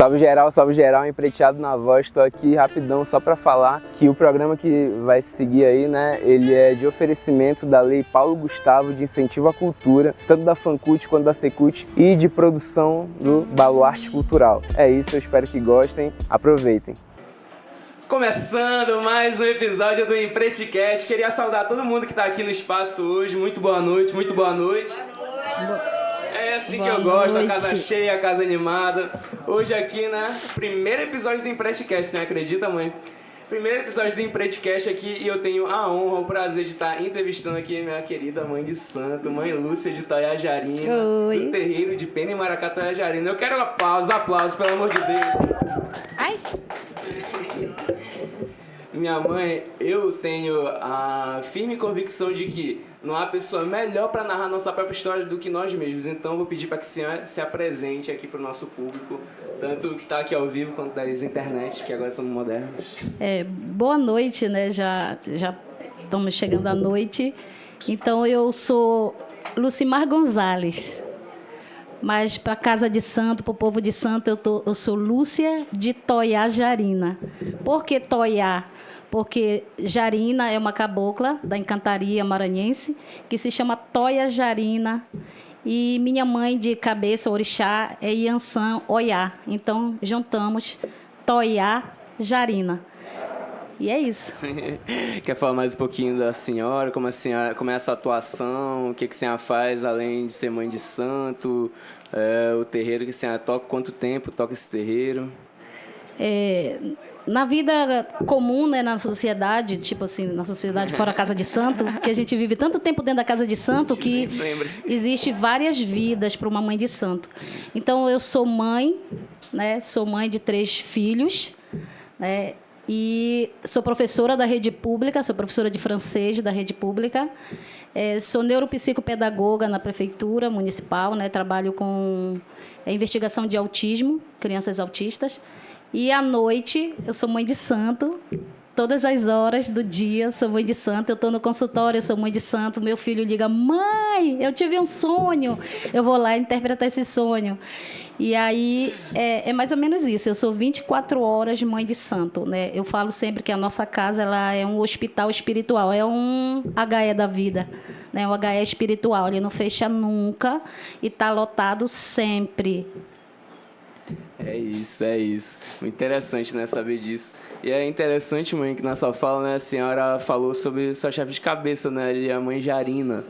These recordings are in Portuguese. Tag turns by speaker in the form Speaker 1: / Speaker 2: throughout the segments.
Speaker 1: Salve geral, empreteado na voz. Estou aqui rapidão só para falar que o programa que vai seguir aí, né, ele é de oferecimento da Lei Paulo Gustavo de incentivo à cultura, tanto da Fancult quanto da Secult, e de produção do Baluarte Cultural. É isso, eu espero que gostem, aproveitem. Começando mais um episódio do Empretecast. Queria saudar todo mundo que está aqui no espaço hoje. Muito boa noite, muito boa noite. É assim que eu gosto, a casa cheia, a casa animada. Hoje aqui, né, primeiro episódio do Empretecast, você acredita, mãe? Primeiro episódio do Empretecast aqui e eu tenho a honra, o prazer de estar entrevistando aqui a minha querida mãe de santo, mãe Lúcia de Toiajarina, do terreiro de Pena e Maracá, Toiajarina. Eu quero aplausos, pelo amor de Deus.
Speaker 2: Ai!
Speaker 1: Minha mãe, eu tenho a firme convicção de que não há pessoa melhor para narrar nossa própria história do que nós mesmos. Então, vou pedir para que a senhora se apresente aqui para o nosso público, tanto que está aqui ao vivo quanto das internet, que agora são modernos.
Speaker 2: Boa noite, né? Já estamos chegando à noite. Então, eu sou Lucimar Gonzalez. Mas para a Casa de Santo, para o povo de Santo, eu sou Lúcia de Toiajarina. Por que Toiá? Porque Jarina é uma cabocla da encantaria maranhense que se chama Toiajarina. E minha mãe de cabeça, orixá, é Iansã Oiá. Então, juntamos Toiajarina. E é isso.
Speaker 1: Quer falar mais um pouquinho da senhora? Como é essa atuação? O que a senhora faz além de ser mãe de santo? O terreiro que a senhora toca? Quanto tempo toca esse terreiro?
Speaker 2: Na vida comum, né, na sociedade, tipo assim, na sociedade fora a Casa de Santo, que a gente vive tanto tempo dentro da Casa de Santo que existe várias vidas para uma mãe de santo. Então, eu sou mãe, né, sou mãe de 3 filhos, né, e sou professora da rede pública, sou professora de francês da rede pública, sou neuropsicopedagoga na prefeitura municipal, né, trabalho com investigação de autismo, crianças autistas. E à noite, eu sou mãe de santo. Todas as horas do dia, sou mãe de santo. Eu estou no consultório, eu sou mãe de santo. Meu filho liga, mãe, eu tive um sonho. Eu vou lá interpretar esse sonho. E aí, é mais ou menos isso. Eu sou 24 horas mãe de santo, né? Eu falo sempre que a nossa casa ela é um hospital espiritual. É um HE da vida, né? Um HE espiritual. Ele não fecha nunca e está lotado sempre.
Speaker 1: É isso. Muito interessante, né, saber disso. E é interessante, mãe, que na sua fala, né, a senhora falou sobre sua chefe de cabeça, né, a mãe Jarina.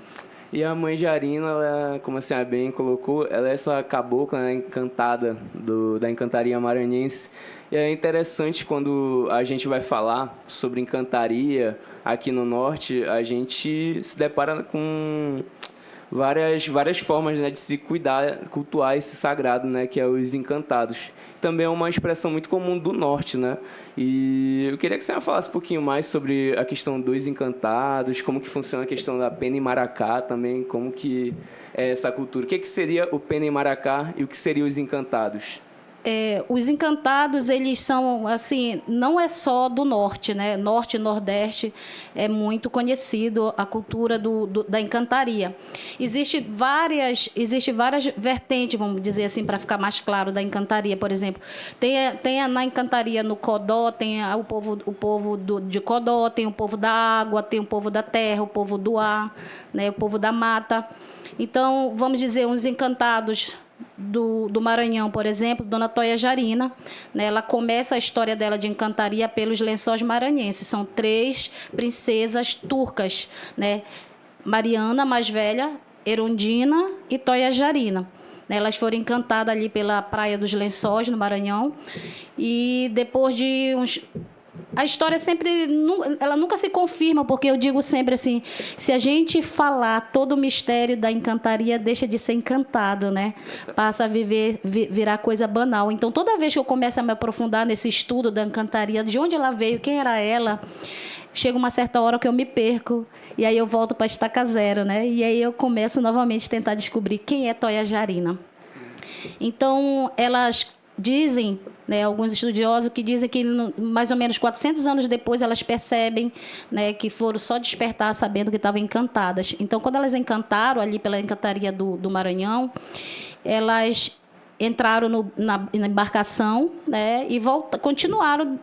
Speaker 1: E a mãe Jarina, ela, como a senhora bem colocou, ela é essa cabocla, né, encantada da encantaria maranhense. E é interessante quando a gente vai falar sobre encantaria aqui no norte, a gente se depara com várias formas, né, de se cultuar esse sagrado, né, que é os encantados. Também é uma expressão muito comum do norte, né? E eu queria que você falasse um pouquinho mais sobre a questão dos encantados, como que funciona a questão da Pena e Maracá também, como que é essa cultura. O que seria o Pena e Maracá e o que seriam os encantados?
Speaker 2: Os encantados, eles são, assim, não é só do norte, né? Norte e Nordeste é muito conhecido a cultura da encantaria. Existe várias vertentes, vamos dizer assim, para ficar mais claro, da encantaria. Por exemplo, tem na encantaria no Codó, tem o povo de Codó, tem o povo da água, tem o povo da terra, o povo do ar, né? O povo da mata. Então, vamos dizer, uns encantados do Maranhão, por exemplo, Dona Toiajarina, né? Ela começa a história dela de encantaria pelos Lençóis Maranhenses. São 3 princesas turcas, né? Mariana, mais velha, Erundina e Toiajarina. Elas foram encantadas ali pela Praia dos Lençóis, no Maranhão. E depois de uns... A história sempre, ela nunca se confirma, porque eu digo sempre assim, se a gente falar todo o mistério da encantaria, deixa de ser encantado, né? Passa a virar coisa banal. Então, toda vez que eu começo a me aprofundar nesse estudo da encantaria, de onde ela veio, quem era ela, chega uma certa hora que eu me perco, e aí eu volto para a estaca zero, né? E aí eu começo novamente a tentar descobrir quem é Toiajarina. Então, elas dizem, né, alguns estudiosos que dizem que mais ou menos 400 anos depois elas percebem, né, que foram só despertar sabendo que estavam encantadas. Então, quando elas encantaram ali pela encantaria do Maranhão, elas entraram na embarcação, né, e continuaram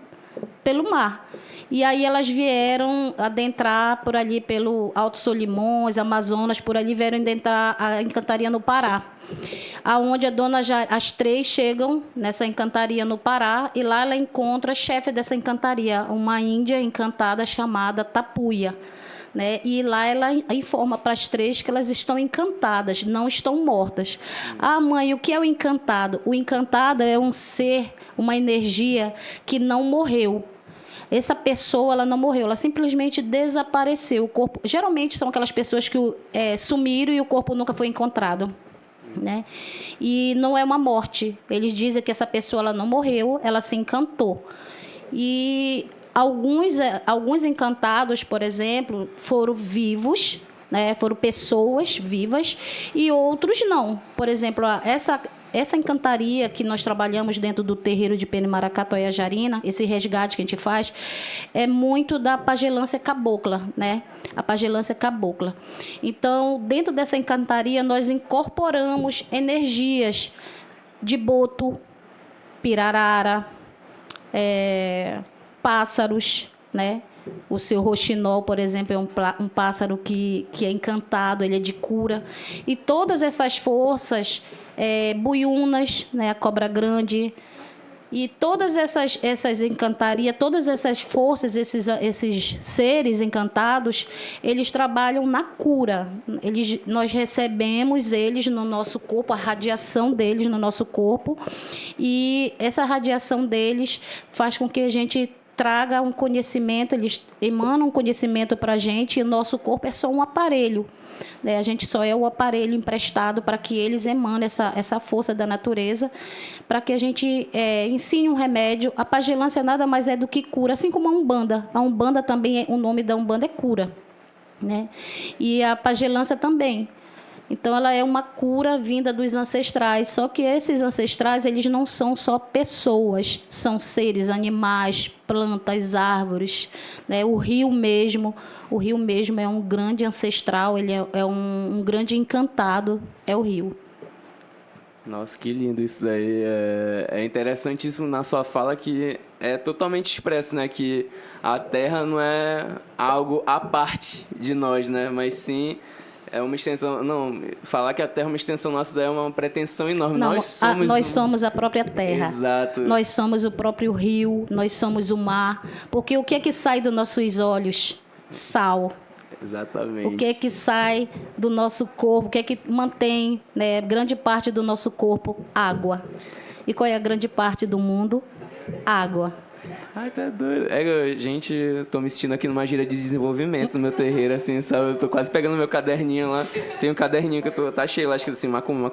Speaker 2: pelo mar. E aí elas vieram adentrar por ali pelo Alto Solimões, Amazonas, por ali vieram adentrar a encantaria no Pará. Aonde as 3 chegam nessa encantaria no Pará, e lá ela encontra a chefe dessa encantaria, uma índia encantada chamada Tapuia, né? E lá ela informa para as 3 que elas estão encantadas, não estão mortas. Ah, mãe, o que é o encantado? O encantado é um ser, uma energia que não morreu. Essa pessoa, ela não morreu, ela simplesmente desapareceu. O corpo, geralmente são aquelas pessoas que sumiram e o corpo nunca foi encontrado, né? E não é uma morte. Eles dizem que essa pessoa, ela não morreu, ela se encantou. E alguns encantados, por exemplo, foram vivos, né? Foram pessoas vivas, e outros não. Por exemplo, essa encantaria que nós trabalhamos dentro do terreiro de Penimaracá, Toiajarina, esse resgate que a gente faz, é muito da pagelância cabocla, né? A pagelância cabocla. Então, dentro dessa encantaria, nós incorporamos energias de boto, pirarara, pássaros, né? O seu roxinol, por exemplo, é um pássaro que é encantado, ele é de cura. E todas essas forças, buiunas, né? A cobra grande, e todas essas encantarias, todas essas forças, esses seres encantados, eles trabalham na cura. Nós recebemos eles no nosso corpo, a radiação deles no nosso corpo, e essa radiação deles faz com que a gente traga um conhecimento, eles emanam um conhecimento para a gente, e o nosso corpo é só um aparelho, né? A gente só é o aparelho emprestado para que eles emanem essa força da natureza, para que a gente ensine um remédio. A pagelância nada mais é do que cura, assim como a Umbanda. A Umbanda também, o nome da Umbanda é cura, né? E a pagelância também. Então, ela é uma cura vinda dos ancestrais. Só que esses ancestrais, eles não são só pessoas, são seres, animais, plantas, árvores, né? O rio mesmo é um grande ancestral, ele é um grande encantado, é o rio.
Speaker 1: Nossa, que lindo isso daí. É interessantíssimo na sua fala que é totalmente expresso, né? Que a Terra não é algo à parte de nós, né? Mas sim... é uma extensão... Não, falar que a Terra é uma extensão nossa daí é uma pretensão enorme.
Speaker 2: Não, nós somos a própria Terra.
Speaker 1: Exato.
Speaker 2: Nós somos o próprio rio, nós somos o mar. Porque o que é que sai dos nossos olhos? Sal.
Speaker 1: Exatamente.
Speaker 2: O que é que sai do nosso corpo? O que é que mantém, né, grande parte do nosso corpo? Água. E qual é a grande parte do mundo? Água.
Speaker 1: Ai, tá doido. Gente, eu tô me sentindo aqui numa gira de desenvolvimento no meu terreiro, assim, sabe? Eu tô quase pegando meu caderninho lá. Tem um caderninho que tá cheio lá, escrito assim, macumba.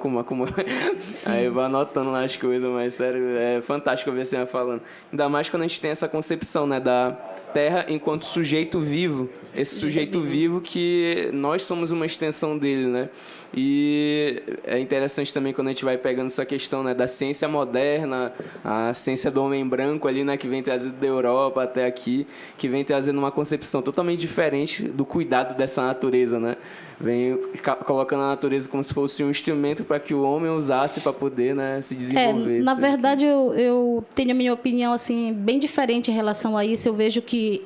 Speaker 1: Aí eu vou anotando lá as coisas, mas sério, é fantástico ver você falando. Ainda mais quando a gente tem essa concepção, né, da Terra enquanto sujeito vivo. Esse sujeito vivo que nós somos uma extensão dele, né? E é interessante também quando a gente vai pegando essa questão, né, da ciência moderna, a ciência do homem branco ali, né, que vem trazido da Europa até aqui, que vem trazendo uma concepção totalmente diferente do cuidado dessa natureza, né? Vem colocando a natureza como se fosse um instrumento para que o homem usasse para poder, né, se desenvolver.
Speaker 2: Na verdade, eu tenho a minha opinião assim, bem diferente em relação a isso. Eu vejo que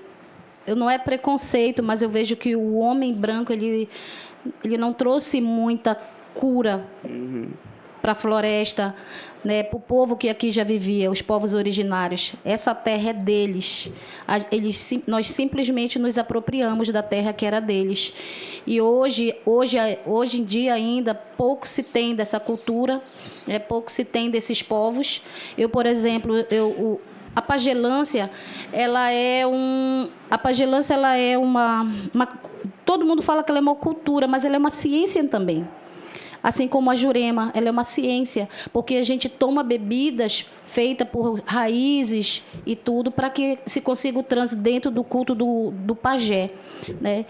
Speaker 2: não é preconceito, mas eu vejo que o homem branco ele não trouxe muita cura para a floresta, né, para o povo que aqui já vivia, os povos originários. Essa terra é deles. Nós simplesmente nos apropriamos da terra que era deles. E hoje em dia ainda pouco se tem dessa cultura, pouco se tem desses povos. Eu, por exemplo, a pagelância, ela é uma... Todo mundo fala que ela é uma cultura, mas ela é uma ciência também. Assim como a Jurema, ela é uma ciência, porque a gente toma bebidas feitas por raízes e tudo, para que se consiga o trânsito dentro do culto do pajé, né?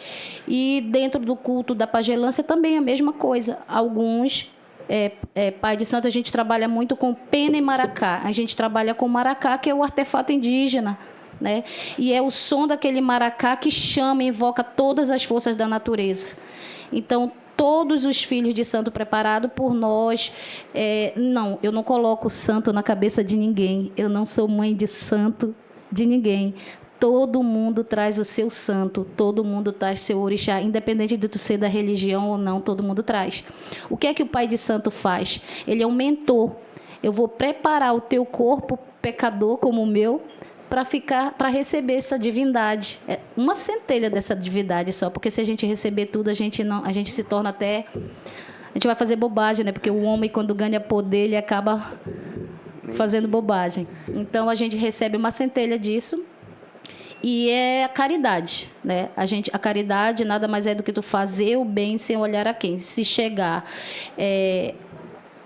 Speaker 2: E dentro do culto da pagelância também é a mesma coisa. Alguns... Pai de Santo, a gente trabalha muito com pena e maracá. A gente trabalha com maracá, que é o artefato indígena, né? E é o som daquele maracá que chama e invoca todas as forças da natureza. Então, todos os filhos de santo preparado por nós. Não, eu não coloco santo na cabeça de ninguém. Eu não sou mãe de santo de ninguém. Todo mundo traz o seu santo, todo mundo traz seu orixá, independente de tu ser da religião ou não, todo mundo traz. O que é que o pai de santo faz? Ele é um mentor. Eu vou preparar o teu corpo pecador como o meu para receber essa divindade. É uma centelha dessa divindade só, porque se a gente receber tudo, a gente se torna até... A gente vai fazer bobagem, né? Porque o homem, quando ganha poder, ele acaba fazendo bobagem. Então, a gente recebe uma centelha disso. E é a caridade, né? A caridade nada mais é do que tu fazer o bem sem olhar a quem. Se chegar,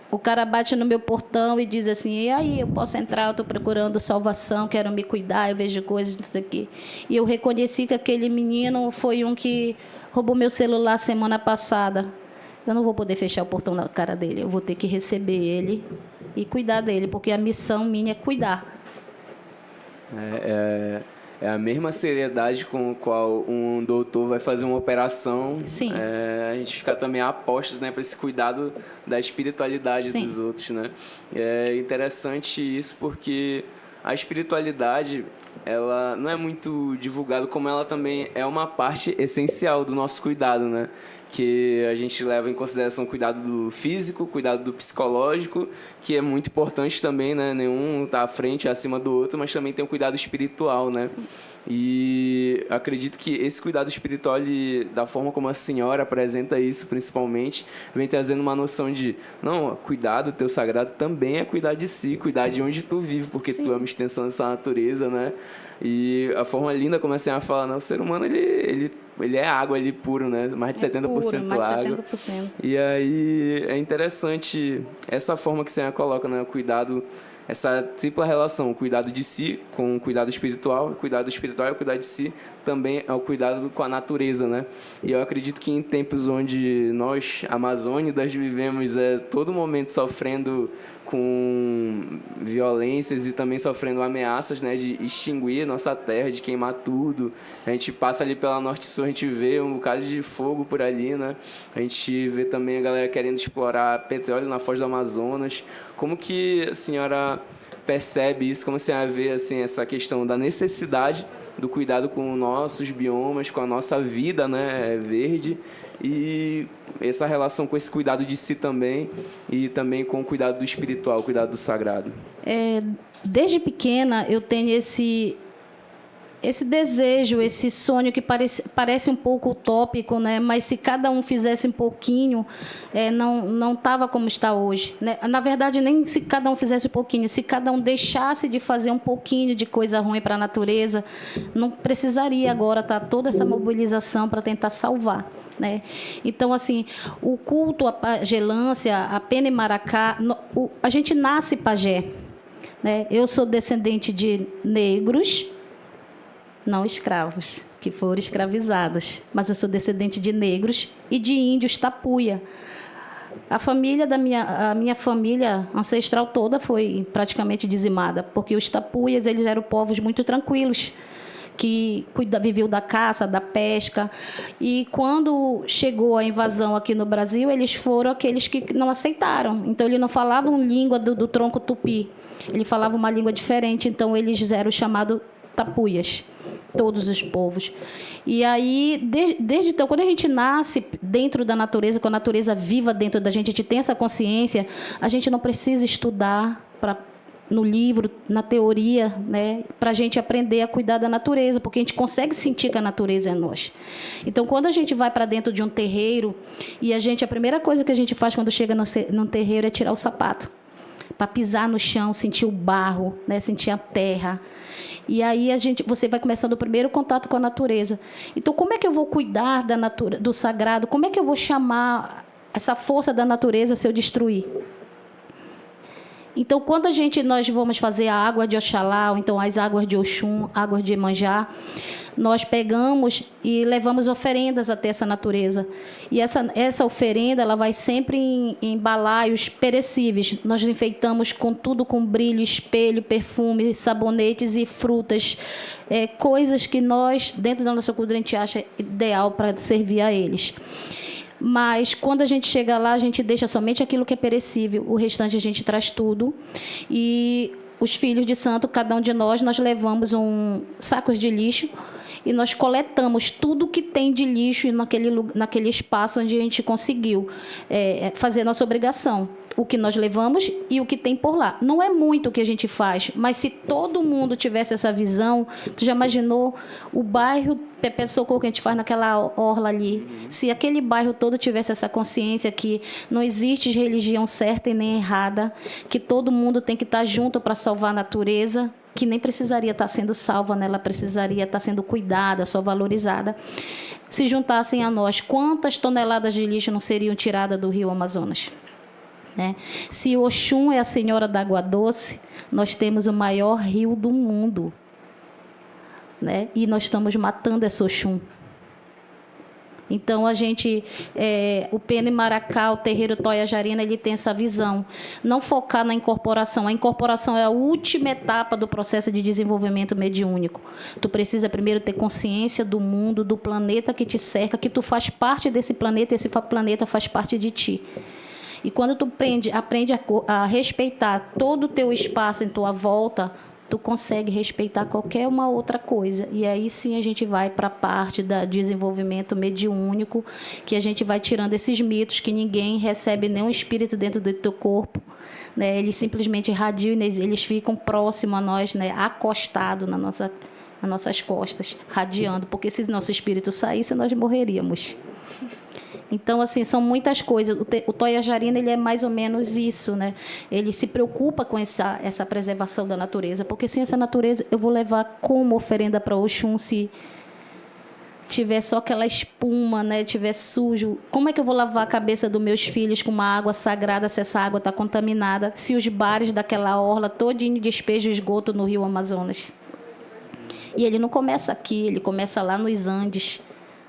Speaker 2: o cara bate no meu portão e diz assim, e aí, eu posso entrar, eu estou procurando salvação, quero me cuidar, eu vejo coisas disso daqui. E eu reconheci que aquele menino foi um que roubou meu celular semana passada. Eu não vou poder fechar o portão na cara dele, eu vou ter que receber ele e cuidar dele, porque a missão minha é cuidar.
Speaker 1: É a mesma seriedade com a qual um doutor vai fazer uma operação.
Speaker 2: Sim.
Speaker 1: A gente fica também a postos, né, para esse cuidado da espiritualidade
Speaker 2: Sim.
Speaker 1: dos outros, né? É interessante isso porque a espiritualidade, ela não é muito divulgada, como ela também é uma parte essencial do nosso cuidado, né? Que a gente leva em consideração o cuidado do físico, cuidado do psicológico, que é muito importante também, né? Nenhum está à frente, acima do outro, mas também tem o cuidado espiritual, né? E acredito que esse cuidado espiritual, da forma como a senhora apresenta isso, principalmente, vem trazendo uma noção de, não, cuidar do teu sagrado também é cuidar de si, cuidar de onde tu vive, porque tu é uma extensão dessa natureza, né? E a forma linda como a senhora fala, né? O ser humano, ele é água ali puro, né? Mais de 70% água.
Speaker 2: 70%.
Speaker 1: E aí é interessante essa forma que a senhora coloca, né? O cuidado, essa tripla relação, o cuidado de si com o cuidado espiritual é o cuidar de si, também é o cuidado com a natureza, né? E eu acredito que em tempos onde nós, amazônidas, vivemos todo momento sofrendo com violências e também sofrendo ameaças, né, de extinguir nossa terra, de queimar tudo. A gente passa ali pela Norte-Sul, a gente vê um bocado de fogo por ali, né? A gente vê também a galera querendo explorar petróleo na Foz do Amazonas. Como que a senhora percebe isso? Como a senhora vê assim, essa questão da necessidade do cuidado com nossos biomas, com a nossa vida, né, verde, e essa relação com esse cuidado de si também, e também com o cuidado do espiritual, o cuidado do sagrado?
Speaker 2: Desde pequena eu tenho esse desejo, esse sonho que parece um pouco utópico, né? Mas se cada um fizesse um pouquinho, não estava como está hoje, né? Na verdade, nem se cada um fizesse um pouquinho, se cada um deixasse de fazer um pouquinho de coisa ruim para a natureza, não precisaria agora estar toda essa mobilização para tentar salvar, né? Então, assim, o culto à pagelância, a Pena e Maracá, a gente nasce pajé, né? Eu sou descendente de negros, não escravos, que foram escravizados. Mas eu sou descendente de negros e de índios tapuia. A minha família ancestral toda foi praticamente dizimada, porque os tapuias, eles eram povos muito tranquilos, que viviam da caça, da pesca. E quando chegou a invasão aqui no Brasil, eles foram aqueles que não aceitaram. Então, eles não falavam língua do tronco tupi. Eles falavam uma língua diferente, então eles eram chamados tapuias. Todos os povos. E aí, desde então, quando a gente nasce dentro da natureza, com a natureza viva dentro da gente, a gente tem essa consciência, a gente não precisa estudar no livro, na teoria, né, para a gente aprender a cuidar da natureza, porque a gente consegue sentir que a natureza é nós. Então, quando a gente vai para dentro de um terreiro, e a primeira coisa que a gente faz quando chega num terreiro é tirar o sapato, para pisar no chão, sentir o barro, né, sentir a terra. E aí você vai começando o primeiro contato com a natureza. Então, como é que eu vou cuidar do sagrado? Como é que eu vou chamar essa força da natureza se eu destruir? Então, quando nós vamos fazer a água de Oxalá, ou então as águas de Oxum, águas de Iemanjá, nós pegamos e levamos oferendas até essa natureza. E essa oferenda, ela vai sempre em balaios perecíveis. Nós enfeitamos com tudo, com brilho, espelho, perfume, sabonetes e frutas. Coisas que nós, dentro da nossa cultura, a gente acha ideal para servir a eles. Mas quando a gente chega lá, a gente deixa somente aquilo que é perecível, o restante a gente traz tudo. E os filhos de santo, cada um de nós levamos sacos de lixo e nós coletamos tudo que tem de lixo naquele espaço onde a gente conseguiu fazer nossa obrigação. O que nós levamos e o que tem por lá. Não é muito o que a gente faz, mas se todo mundo tivesse essa visão, tu já imaginou o bairro Pepé de Socorro que a gente faz naquela orla ali? Se aquele bairro todo tivesse essa consciência que não existe religião certa e nem errada, que todo mundo tem que estar junto para salvar a natureza, que nem precisaria estar sendo salva, né? Ela precisaria estar sendo cuidada, só valorizada. Se juntassem a nós, quantas toneladas de lixo não seriam tiradas do rio Amazonas? Né? Se Oxum é a senhora da água doce, nós temos o maior rio do mundo, né? E nós estamos matando esse Oxum. Então, o Pene Maracá, o terreiro Toia Jarina, ele tem essa visão. Não focar na incorporação. A incorporação é a última etapa do processo de desenvolvimento mediúnico. Tu precisa primeiro ter consciência do mundo, do planeta que te cerca, que tu faz parte desse planeta, esse planeta faz parte de ti. E quando tu aprende a respeitar todo o teu espaço em tua volta, tu consegue respeitar qualquer uma outra coisa. E aí sim a gente vai para a parte do desenvolvimento mediúnico, que a gente vai tirando esses mitos que ninguém recebe nenhum espírito dentro do teu corpo. Né? Eles simplesmente irradiam, eles ficam próximos a nós, né? Acostados nas nossas costas, radiando. Porque se nosso espírito saísse, nós morreríamos. Então, assim, são muitas coisas. O Toia Jarina, ele é mais ou menos isso, né? Ele se preocupa com essa preservação da natureza, porque sem essa natureza eu vou levar como oferenda para Oxum se tiver só aquela espuma, né? Tiver sujo. Como é que eu vou lavar a cabeça dos meus filhos com uma água sagrada se essa água está contaminada? Se os bares daquela orla todinho despejam esgoto no rio Amazonas? E ele não começa aqui, ele começa lá nos Andes,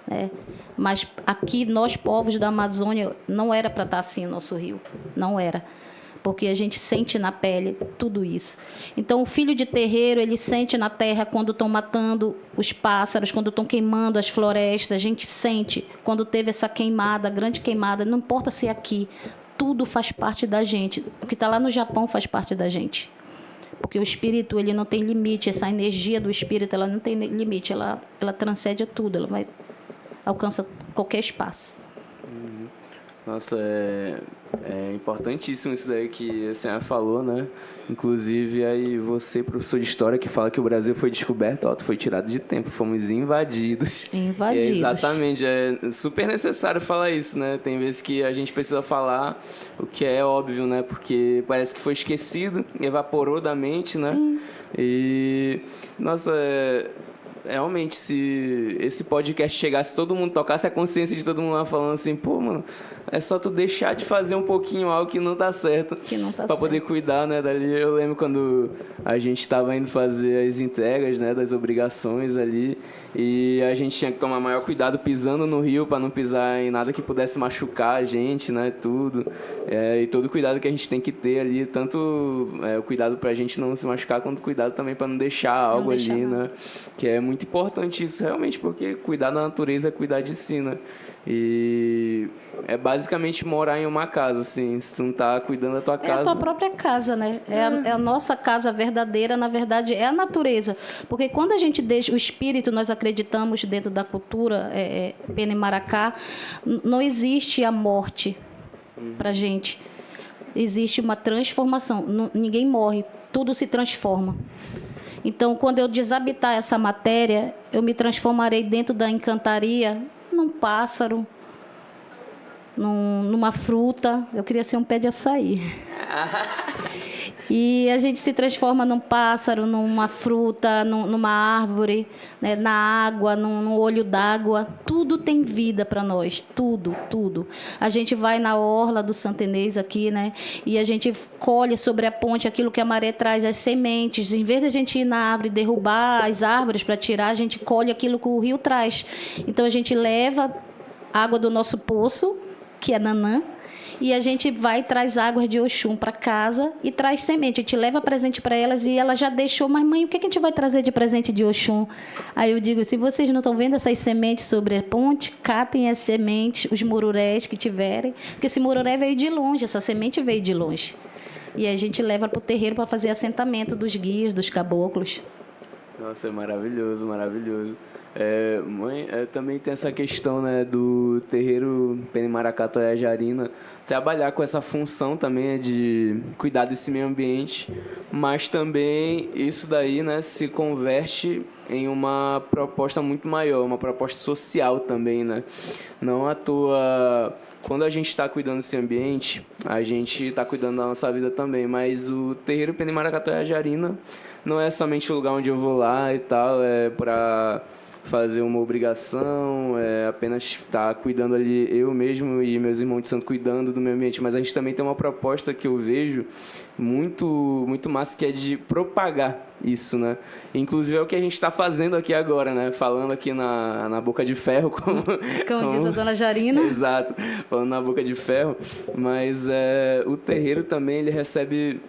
Speaker 2: né? Mas aqui, nós, povos da Amazônia, não era para estar assim o nosso rio. Não era. Porque a gente sente na pele tudo isso. Então, o filho de terreiro, ele sente na terra quando estão matando os pássaros, quando estão queimando as florestas. A gente sente quando teve essa queimada, grande queimada. Não importa se é aqui. Tudo faz parte da gente. O que está lá no Japão faz parte da gente. Porque o espírito, ele não tem limite. Essa energia do espírito, ela não tem limite. Ela transcende a tudo. Ela alcança qualquer espaço.
Speaker 1: Nossa, é importantíssimo isso daí que a senhora falou, né? Inclusive, aí você, professor de História, que fala que o Brasil foi descoberto, foi tirado de tempo, fomos invadidos.
Speaker 2: Invadidos.
Speaker 1: Exatamente, é super necessário falar isso, né? Tem vezes que a gente precisa falar o que é óbvio, né? Porque parece que foi esquecido, evaporou da mente, né?
Speaker 2: Sim.
Speaker 1: E, nossa, realmente, se esse podcast chegasse, todo mundo tocasse a consciência de todo mundo lá falando assim, pô, mano, é só tu deixar de fazer um pouquinho algo que não tá certo.
Speaker 2: Que não tá
Speaker 1: pra
Speaker 2: certo.
Speaker 1: Poder cuidar, né, dali. Eu lembro quando a gente estava indo fazer as entregas, né, das obrigações ali, e a gente tinha que tomar maior cuidado pisando no rio para não pisar em nada que pudesse machucar a gente, né, tudo. E todo o cuidado que a gente tem que ter ali, tanto o cuidado pra gente não se machucar, quanto o cuidado também para não deixar algo ali, né, que é muito importante isso, realmente, porque cuidar da natureza é cuidar de si, né, e é basicamente morar em uma casa, assim, se tu não tá cuidando da tua casa.
Speaker 2: É a tua própria casa, né? É a nossa casa verdadeira, na verdade, é a natureza. Porque quando a gente deixa o espírito, nós acreditamos dentro da cultura Pene Maracá, não existe a morte pra gente. Existe uma transformação. Ninguém morre, tudo se transforma. Então, quando eu desabitar essa matéria, eu me transformarei dentro da encantaria num pássaro, numa fruta. Eu queria ser um pé de açaí. E a gente se transforma num pássaro, numa fruta, numa árvore, né? Na água, num olho d'água. Tudo tem vida para nós, tudo, tudo. A gente vai na orla do Santo Inês aqui, né? E a gente colhe sobre a ponte aquilo que a maré traz, as sementes. Em vez de a gente ir na árvore e derrubar as árvores para tirar, a gente colhe aquilo que o rio traz. Então a gente leva água do nosso poço, que é Nanã, E a gente vai e traz águas de Oxum para casa e traz semente. A gente leva presente para elas e ela já deixou, mas mãe, o que a gente vai trazer de presente de Oxum? Aí eu digo, se vocês não estão vendo essas sementes sobre a ponte, catem as sementes, os mururés que tiverem, porque esse mururé veio de longe, essa semente veio de longe. E a gente leva para o terreiro para fazer assentamento dos guias, dos caboclos.
Speaker 1: Nossa, é maravilhoso, maravilhoso. Mãe, também tem essa questão, né, do terreiro Penimaracá Jarina trabalhar com essa função também de cuidar desse meio ambiente, mas também isso daí, né, se converte em uma proposta muito maior, uma proposta social também, né? Não à toa, quando a gente está cuidando desse ambiente, a gente está cuidando da nossa vida também, mas o terreiro Penimaracá Jarina não é somente o lugar onde eu vou lá e tal, é para fazer uma obrigação, apenas estar cuidando ali, eu mesmo e meus irmãos de santo cuidando do meio ambiente, mas a gente também tem uma proposta que eu vejo muito, muito massa, que é de propagar isso, né? Inclusive é o que a gente está fazendo aqui agora, né? Falando aqui na boca de ferro, como
Speaker 2: diz a dona Jarina.
Speaker 1: Exato, falando na boca de ferro, mas o terreiro também, ele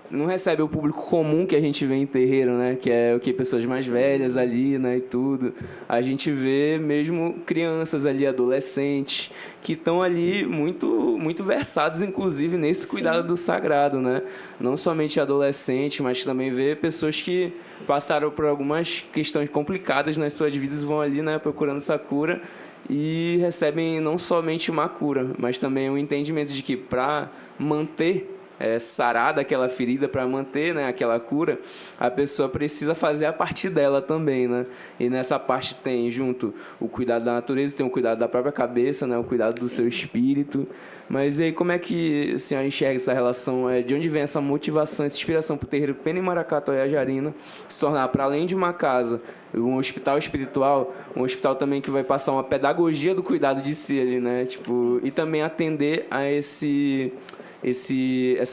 Speaker 1: não recebe o público comum que a gente vê em terreiro, né? Que é o que? Pessoas mais velhas ali, né? E tudo. A gente vê mesmo crianças ali, adolescentes, que estão ali muito, muito versados, inclusive, nesse cuidado do sagrado, né? Não somente adolescentes, mas também vê pessoas que passaram por algumas questões complicadas nas suas vidas, vão ali, né, procurando essa cura e recebem não somente uma cura, mas também um entendimento de que para manter sarada aquela ferida, para manter, né, aquela cura, a pessoa precisa fazer a parte dela também, né? E nessa parte tem junto o cuidado da natureza, tem o cuidado da própria cabeça, né, o cuidado do seu espírito. Mas e aí, como é que a senhora enxerga essa relação? De onde vem essa motivação, essa inspiração para o terreiro Penimaracá Jarina se tornar, para além de uma casa, um hospital espiritual, um hospital também que vai passar uma pedagogia do cuidado de si ali, né? Tipo, e também atender a essa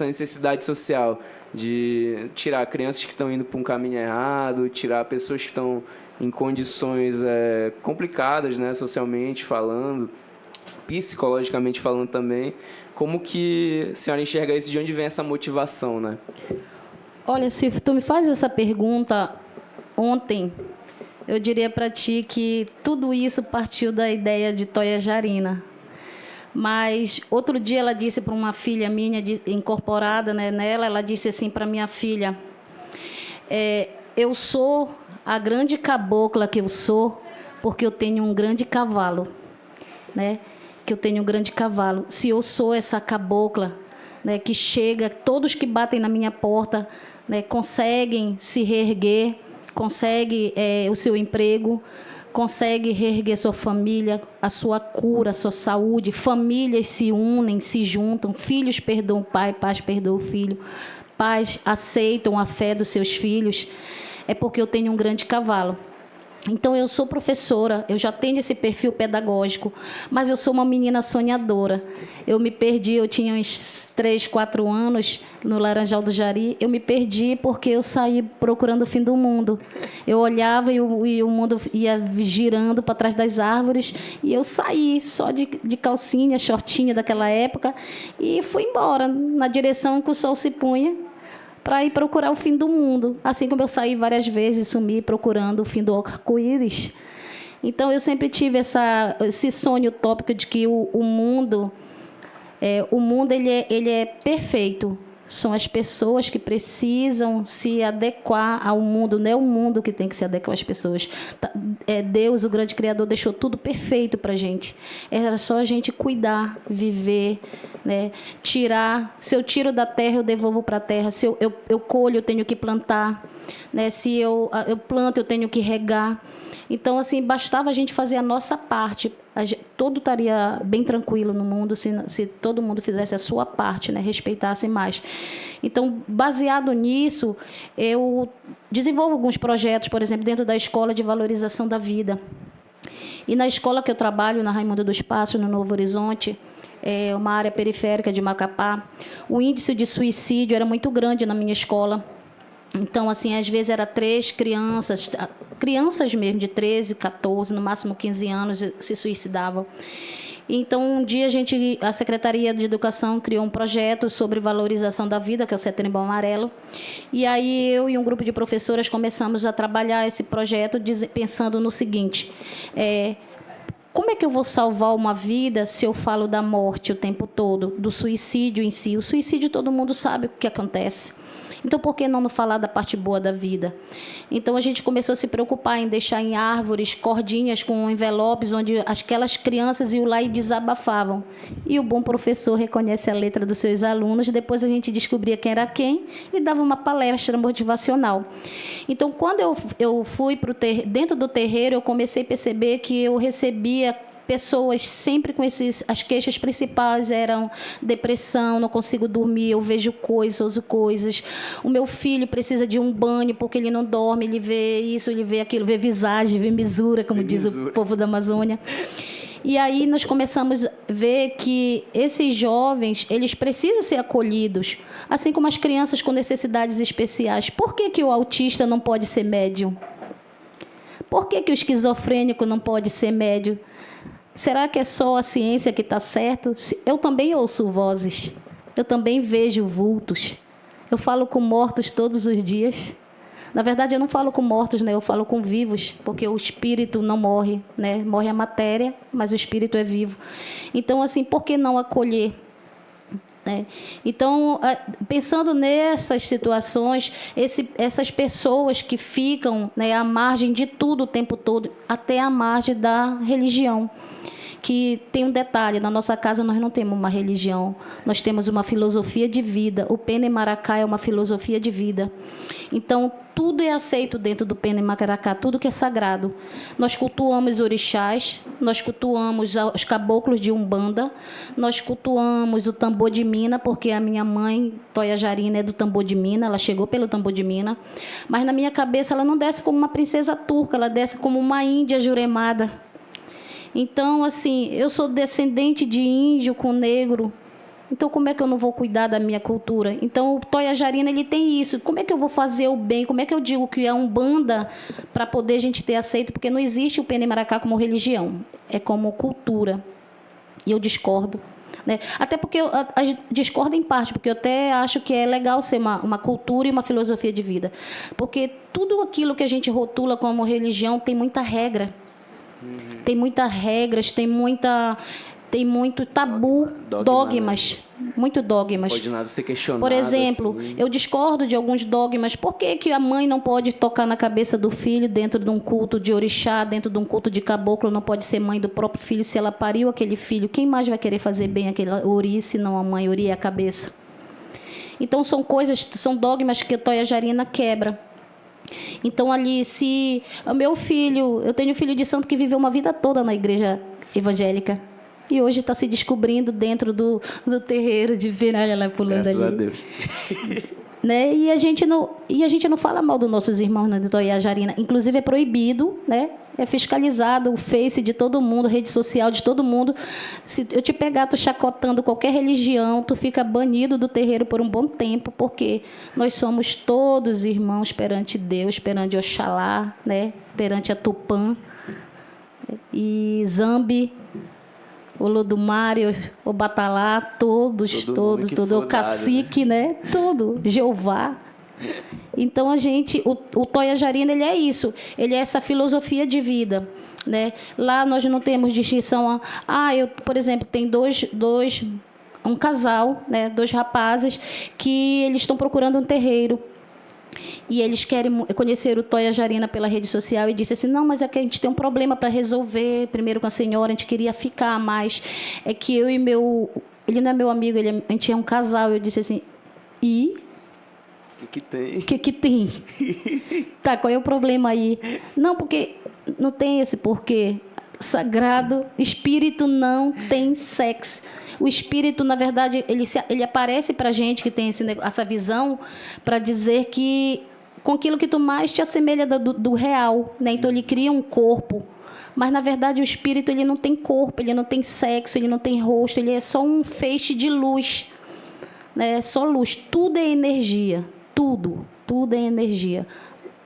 Speaker 1: necessidade social de tirar crianças que estão indo para um caminho errado, tirar pessoas que estão em condições complicadas, né, socialmente falando, psicologicamente falando também. Como que a senhora enxerga isso? De onde vem essa motivação, né?
Speaker 2: Olha, se tu me faz essa pergunta ontem, eu diria para ti que tudo isso partiu da ideia de Toia Jarina. Mas outro dia ela disse para uma filha minha, incorporada, né, nela, ela disse assim para minha filha, eu sou a grande cabocla que eu sou porque eu tenho um grande cavalo, né? Que eu tenho um grande cavalo. Se eu sou essa cabocla, né, que chega, todos que batem na minha porta, né, conseguem se reerguer, conseguem o seu emprego, consegue reerguer sua família, a sua cura, a sua saúde, famílias se unem, se juntam, filhos perdoam o pai, pais perdoam o filho, pais aceitam a fé dos seus filhos, é porque eu tenho um grande cavalo. Então, eu sou professora, eu já tenho esse perfil pedagógico, mas eu sou uma menina sonhadora. Eu me perdi, eu tinha uns 3, 4 anos no Laranjal do Jari, eu me perdi porque eu saí procurando o fim do mundo. Eu olhava e o mundo ia girando para trás das árvores e eu saí só de calcinha, shortinho daquela época e fui embora na direção que o sol se punha, para ir procurar o fim do mundo. Assim como eu saí várias vezes, sumi procurando o fim do arco-íris. Então, eu sempre tive esse sonho utópico de que o mundo ele é perfeito. São as pessoas que precisam se adequar ao mundo, não é o mundo que tem que se adequar às pessoas. Deus, o grande Criador, deixou tudo perfeito para a gente. Era só a gente cuidar, viver, né? Tirar. Se eu tiro da terra, eu devolvo para a terra. Se eu colho, eu tenho que plantar, né? Se eu planto, eu tenho que regar. Então, assim, bastava a gente fazer a nossa parte. Tudo estaria bem tranquilo no mundo se todo mundo fizesse a sua parte, né? Respeitasse mais. Então, baseado nisso, eu desenvolvo alguns projetos, por exemplo, dentro da Escola de Valorização da Vida. E na escola que eu trabalho, na Raimundo do Espaço, no Novo Horizonte, uma área periférica de Macapá, o índice de suicídio era muito grande na minha escola. Então, assim, às vezes era 3 crianças mesmo, de 13, 14, no máximo 15 anos, se suicidavam. Então, um dia a Secretaria de Educação criou um projeto sobre valorização da vida, que é o Setembro Amarelo. E aí eu e um grupo de professoras começamos a trabalhar esse projeto pensando no seguinte: como é que eu vou salvar uma vida se eu falo da morte o tempo todo, do suicídio em si? O suicídio todo mundo sabe o que acontece. Então, por que não falar da parte boa da vida? Então, a gente começou a se preocupar em deixar em árvores cordinhas com envelopes onde aquelas crianças iam lá e desabafavam. E o bom professor reconhece a letra dos seus alunos, depois a gente descobria quem era quem e dava uma palestra motivacional. Então, quando eu fui dentro do terreiro, eu comecei a perceber que eu recebia pessoas sempre com as queixas principais eram depressão, não consigo dormir, eu vejo coisas. O meu filho precisa de um banho porque ele não dorme, ele vê isso, ele vê aquilo, vê visagem, vê misura, como diz o povo da Amazônia. E aí nós começamos a ver que esses jovens, eles precisam ser acolhidos, assim como as crianças com necessidades especiais. Por que o autista não pode ser médium? Por que o esquizofrênico não pode ser médium? Será que é só a ciência que está certo? Eu também ouço vozes. Eu também vejo vultos. Eu falo com mortos todos os dias. Na verdade, eu não falo com mortos, né? Eu falo com vivos, porque o espírito não morre, né? Morre a matéria, mas o espírito é vivo. Então, assim, por que não acolher? Então, pensando nessas situações, essas pessoas que ficam, né, à margem de tudo o tempo todo, até à margem da religião. Que tem um detalhe, na nossa casa nós não temos uma religião, nós temos uma filosofia de vida. O Pene Maracá é uma filosofia de vida. Então, tudo é aceito dentro do Pene Maracá, tudo que é sagrado. Nós cultuamos orixás, nós cultuamos os caboclos de Umbanda, nós cultuamos o tambor de mina, porque a minha mãe, Toia Jarina, é do tambor de mina, ela chegou pelo tambor de mina, mas na minha cabeça ela não desce como uma princesa turca, ela desce como uma índia juremada. Então, assim, eu sou descendente de índio com negro. Então, como é que eu não vou cuidar da minha cultura? Então, o Toia Jarina, ele tem isso. Como é que eu vou fazer o bem? Como é que eu digo que é Umbanda para poder a gente ter aceito? Porque não existe o Pene Maracá como religião. É como cultura. E eu discordo. Né? Até porque eu discordo em parte, porque eu até acho que é legal ser uma cultura e uma filosofia de vida. Porque tudo aquilo que a gente rotula como religião tem muita regra. Tem muitas regras, tem muito tabu, dogmas, né? Muito dogmas.
Speaker 1: Pode nada ser questionado.
Speaker 2: Por exemplo,
Speaker 1: assim.
Speaker 2: Eu discordo de alguns dogmas. Por que a mãe não pode tocar na cabeça do filho dentro de um culto de orixá, dentro de um culto de caboclo, não pode ser mãe do próprio filho se ela pariu aquele filho? Quem mais vai querer fazer bem aquele ori, se não a mãe? Ori é a cabeça. Então, são dogmas que a Toia Jarina quebra. Então, ali, se o meu filho... Eu tenho um filho de santo que viveu uma vida toda na igreja evangélica. E hoje está se descobrindo dentro do terreiro de ver ela pulando
Speaker 1: Graças
Speaker 2: ali.
Speaker 1: A Deus.
Speaker 2: Né? E a gente não fala mal dos nossos irmãos, né, de Toia Jarina. Inclusive, é proibido, né? É fiscalizado o Face de todo mundo, rede social de todo mundo. Se eu te pegar, tu chacotando qualquer religião, tu fica banido do terreiro por um bom tempo, porque nós somos todos irmãos perante Deus, perante Oxalá, né? Perante a Tupã e Zambi, o Lodumário, o Batalá, todos, o cacique, né? Tudo, Jeová. Então, o Toia Jarina, ele é isso, ele é essa filosofia de vida, né? Lá nós não temos distinção. Por exemplo, tem um casal, né? 2 rapazes que eles estão procurando um terreiro. E eles querem conhecer o Toia Jarina pela rede social e disse assim, não, mas é que a gente tem um problema para resolver, primeiro com a senhora, a gente queria ficar mais, é que eu e ele não é meu amigo, a gente é um casal. Eu disse assim, e...
Speaker 1: O que tem?
Speaker 2: O que tem? Tá, qual é o problema aí? Não, porque não tem esse porquê. Sagrado, espírito não tem sexo. O espírito, na verdade, ele aparece para a gente que tem essa visão para dizer que com aquilo que tu mais te assemelha do real, né? Então ele cria um corpo, mas na verdade o espírito ele não tem corpo, ele não tem sexo, ele não tem rosto, ele é só um feixe de luz, né? É só luz, tudo é energia, tudo é energia.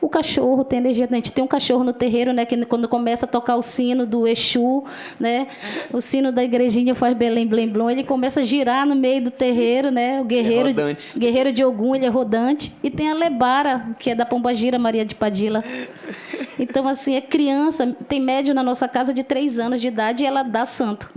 Speaker 2: O cachorro tem energia. A gente tem um cachorro no terreiro, né? Que quando começa a tocar o sino do Exu, né? O sino da igrejinha faz Belém, blém, blom. Ele começa a girar no meio do terreiro, né? O guerreiro, guerreiro de Ogum, ele é rodante. E tem a Lebara, que é da Pombagira, Maria de Padilla. Então, assim, é criança. Tem médium na nossa casa de 3 anos de idade e ela dá santo.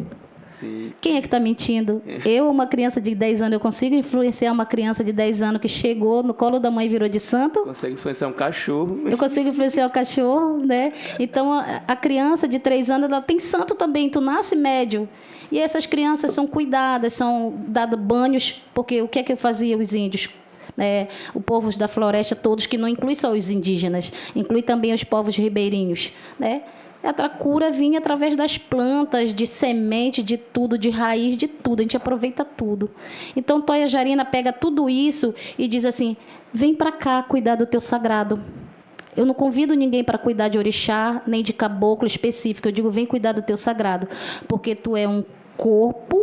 Speaker 1: Sim.
Speaker 2: Quem é que está mentindo? Eu, uma criança de 10 anos, eu consigo influenciar uma criança de 10 anos que chegou no colo da mãe e virou de santo?
Speaker 1: Consegue influenciar um cachorro.
Speaker 2: Eu consigo influenciar o cachorro, né? Então, a criança de 3 anos, ela tem santo também. Tu nasce médio. E essas crianças são cuidadas, são dados banhos, porque o que é que faziam os índios? O povo da floresta todos, que não inclui só os indígenas, inclui também os povos ribeirinhos, né? A cura vinha através das plantas, de semente, de tudo, de raiz, de tudo. A gente aproveita tudo. Então, Toia Jarina pega tudo isso e diz assim, vem para cá cuidar do teu sagrado. Eu não convido ninguém para cuidar de orixá, nem de caboclo específico. Eu digo, vem cuidar do teu sagrado. Porque tu é um corpo,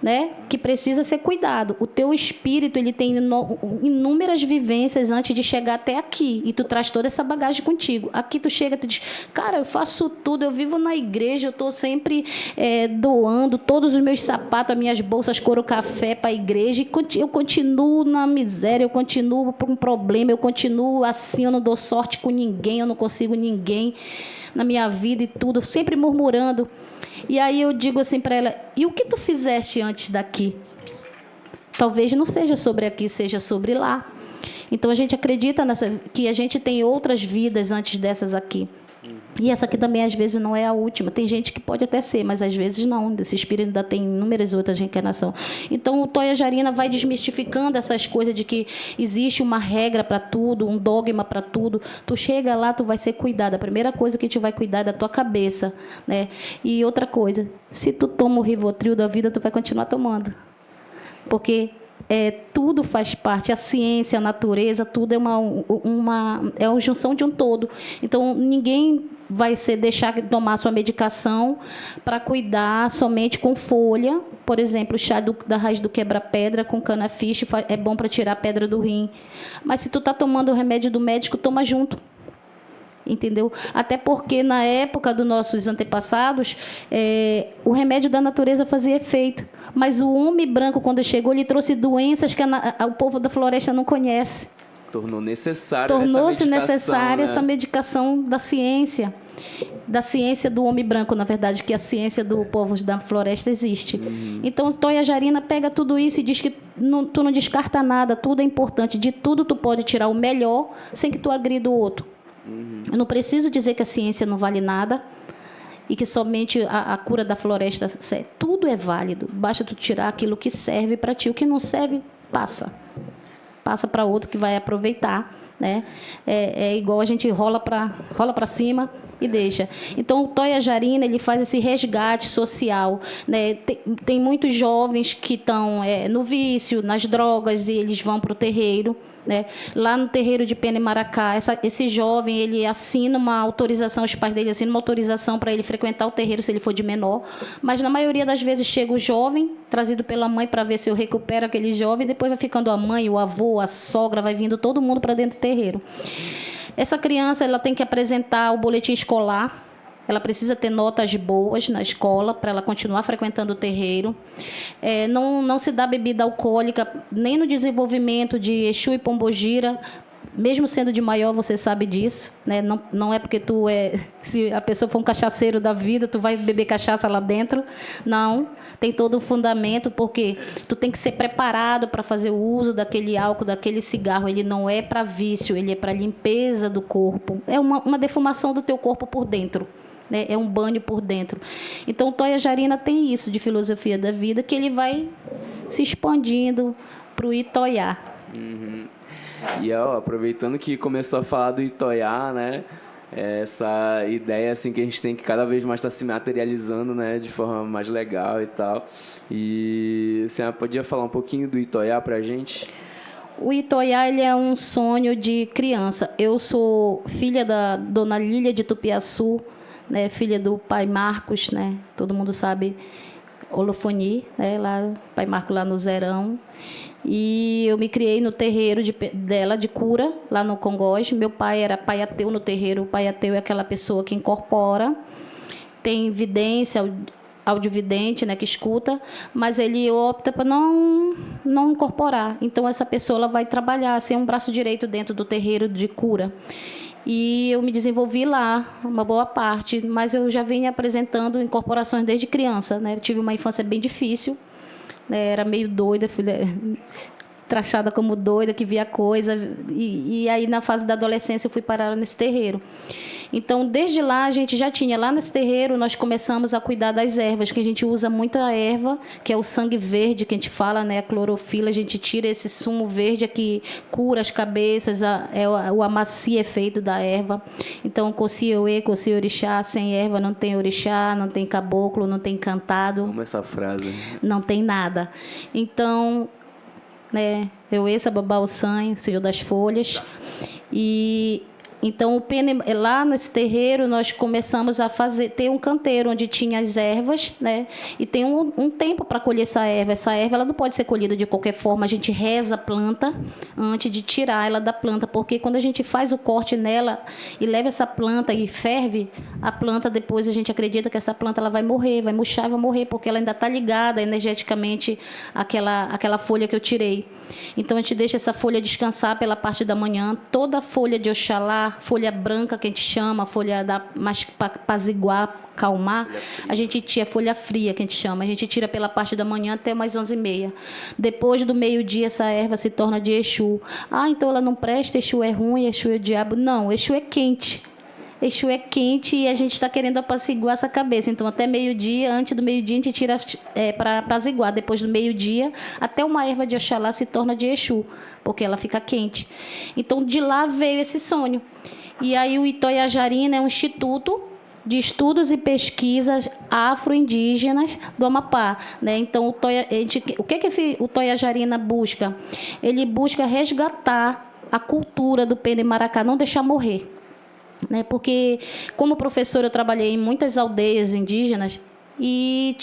Speaker 2: né, que precisa ser cuidado. O teu espírito, ele tem inúmeras vivências antes de chegar até aqui. E tu traz toda essa bagagem contigo. Aqui tu chega, tu diz, cara, eu faço tudo, eu vivo na igreja, eu estou sempre doando todos os meus sapatos, as minhas bolsas, couro café para a igreja. E eu continuo na miséria, eu continuo com um problema, eu continuo assim, eu não dou sorte com ninguém, eu não consigo ninguém na minha vida e tudo, sempre murmurando. E aí eu digo assim para ela, e o que tu fizeste antes daqui? Talvez não seja sobre aqui, seja sobre lá. Então a gente acredita que a gente tem outras vidas antes dessas aqui. E essa aqui também, às vezes, não é a última. Tem gente que pode até ser, mas às vezes não. Esse espírito ainda tem inúmeras outras reencarnações. Então, o Toia Jarina vai desmistificando essas coisas de que existe uma regra para tudo, um dogma para tudo. Tu chega lá, tu vai ser cuidada. A primeira coisa que te vai cuidar é da tua cabeça, né? E outra coisa, se tu toma o Rivotril da vida, tu vai continuar tomando. Porque tudo faz parte, a ciência, a natureza, tudo é uma junção de um todo. Então, ninguém vai deixar de tomar sua medicação para cuidar somente com folha. Por exemplo, o chá da raiz do quebra-pedra com cana-fiche é bom para tirar a pedra do rim. Mas se tu está tomando o remédio do médico, toma junto. Entendeu? Até porque, na época dos nossos antepassados, o remédio da natureza fazia efeito. Mas o homem branco, quando chegou, ele trouxe doenças que o povo da floresta não conhece.
Speaker 1: Tornou-se
Speaker 2: necessária essa medicação da ciência do homem branco, na verdade, que a ciência do povo da floresta existe. Então, Toia Jarina pega tudo isso e diz que tu não descarta nada, tudo é importante, de tudo tu pode tirar o melhor sem que tu agrida o outro. Eu não preciso dizer que a ciência não vale nada e que somente a cura da floresta serve. Tudo é válido, basta tu tirar aquilo que serve para ti, o que não serve, passa para outro que vai aproveitar, né? É igual a gente rola para cima e deixa. Então, o Toia Jarina, ele faz esse resgate social, né? Tem muitos jovens que estão no vício, nas drogas, e eles vão para o terreiro, né? Lá no terreiro de Pena e Maracá, esse jovem, ele assina uma autorização, os pais dele assinam uma autorização para ele frequentar o terreiro se ele for de menor, mas na maioria das vezes chega o jovem, trazido pela mãe para ver se eu recupero aquele jovem, e depois vai ficando a mãe, o avô, a sogra, vai vindo todo mundo para dentro do terreiro. Essa criança, ela tem que apresentar o boletim escolar, ela precisa ter notas boas na escola para ela continuar frequentando o terreiro. Não se dá bebida alcoólica, nem no desenvolvimento de Exu e Pombogira. Mesmo sendo de maior, você sabe disso, né? Não é porque se a pessoa for um cachaceiro da vida, tu vai beber cachaça lá dentro. Não, tem todo um fundamento, porque tu tem que ser preparado para fazer o uso daquele álcool, daquele cigarro. Ele não é para vício, ele é para limpeza do corpo. É uma defumação do teu corpo por dentro. Né? É um banho por dentro. Então, o Toia Jarina tem isso de filosofia da vida, que ele vai se expandindo para o Itoiá.
Speaker 1: E aproveitando que começou a falar do Itoiá, né? Essa ideia assim, que a gente tem que cada vez mais estar se materializando, né? De forma mais legal e tal. E a senhora podia falar um pouquinho do Itoiá para a gente?
Speaker 2: O Itoiá, ele é um sonho de criança. Eu sou filha da dona Lília de Tupiaçu, né, filha do pai Marcos, né? Todo mundo sabe Olofoni, né, lá, Pai Marco lá no Zerão. E eu me criei no terreiro dela, de cura, lá no Congós. Meu pai era pai ateu no terreiro. O pai ateu é aquela pessoa que incorpora, tem vidência, audiovidente, né, que escuta, mas ele opta para não incorporar. Então, essa pessoa ela vai trabalhar, ser um braço direito dentro do terreiro de cura. E eu me desenvolvi lá, uma boa parte, mas eu já venho apresentando incorporações desde criança, né? Eu tive uma infância bem difícil, né? Era meio doida, trachada como doida, que via coisa. E aí, na fase da adolescência, eu fui parar nesse terreiro. Então, desde lá, a gente já tinha, lá nesse terreiro, nós começamos a cuidar das ervas, que a gente usa muita erva, que é o sangue verde, que a gente fala, né? A clorofila, a gente tira esse sumo verde que cura as cabeças, o amacia efeito da erva. Então, Kocioê, Kociorixá, sem erva não tem orixá, não tem caboclo, não tem encantado.
Speaker 1: Amo essa frase.
Speaker 2: Não tem nada. Então, né, eu essa babá o sangue, Senhor das Folhas. E então lá nesse terreiro nós começamos a ter um canteiro onde tinha as ervas, né? E tem um tempo para colher essa erva. Essa erva ela não pode ser colhida de qualquer forma. A gente reza a planta antes de tirar ela da planta, porque quando a gente faz o corte nela e leva essa planta e ferve a planta, depois a gente acredita que essa planta ela vai morrer, vai murchar, vai morrer, porque ela ainda está ligada energeticamente àquela folha que eu tirei. Então, a gente deixa essa folha descansar pela parte da manhã. Toda a folha de Oxalá, folha branca que a gente chama, folha mais para apaziguar, calmar, a gente tira folha fria, que a gente chama. A gente tira pela parte da manhã até mais 11h30. Depois do meio-dia, essa erva se torna de Exu. Ah, então ela não presta, Exu é ruim, Exu é o diabo. Não, Exu é quente. Exu é quente e a gente está querendo apaziguar essa cabeça. Então, até meio-dia, antes do meio-dia, a gente tira para apaziguar. Depois do meio-dia, até uma erva de Oxalá se torna de Exu, porque ela fica quente. Então, de lá veio esse sonho. E aí, o Itoiajarina é um instituto de estudos e pesquisas afro-indígenas do Amapá, né? Então, o que o Itoiajarina busca? Ele busca resgatar a cultura do Pene Maracá, não deixar morrer. Né? Porque, como professora, eu trabalhei em muitas aldeias indígenas e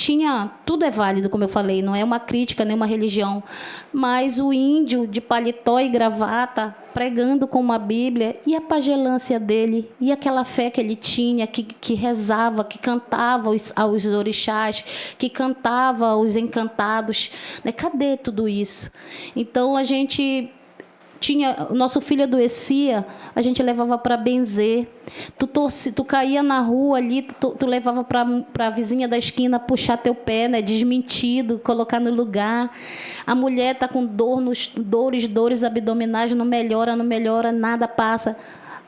Speaker 2: tudo é válido, como eu falei, não é uma crítica, nem uma religião, mas o índio de paletó e gravata, pregando com uma Bíblia, e a pagelância dele, e aquela fé que ele tinha, que rezava, que cantava aos orixás, que cantava aos encantados, né? Cadê tudo isso? Então, a gente o nosso filho adoecia, a gente levava para benzer. Tu caía na rua ali, tu levava para a vizinha da esquina puxar teu pé, né, desmentido, colocar no lugar. A mulher está com dores abdominais, não melhora, nada passa.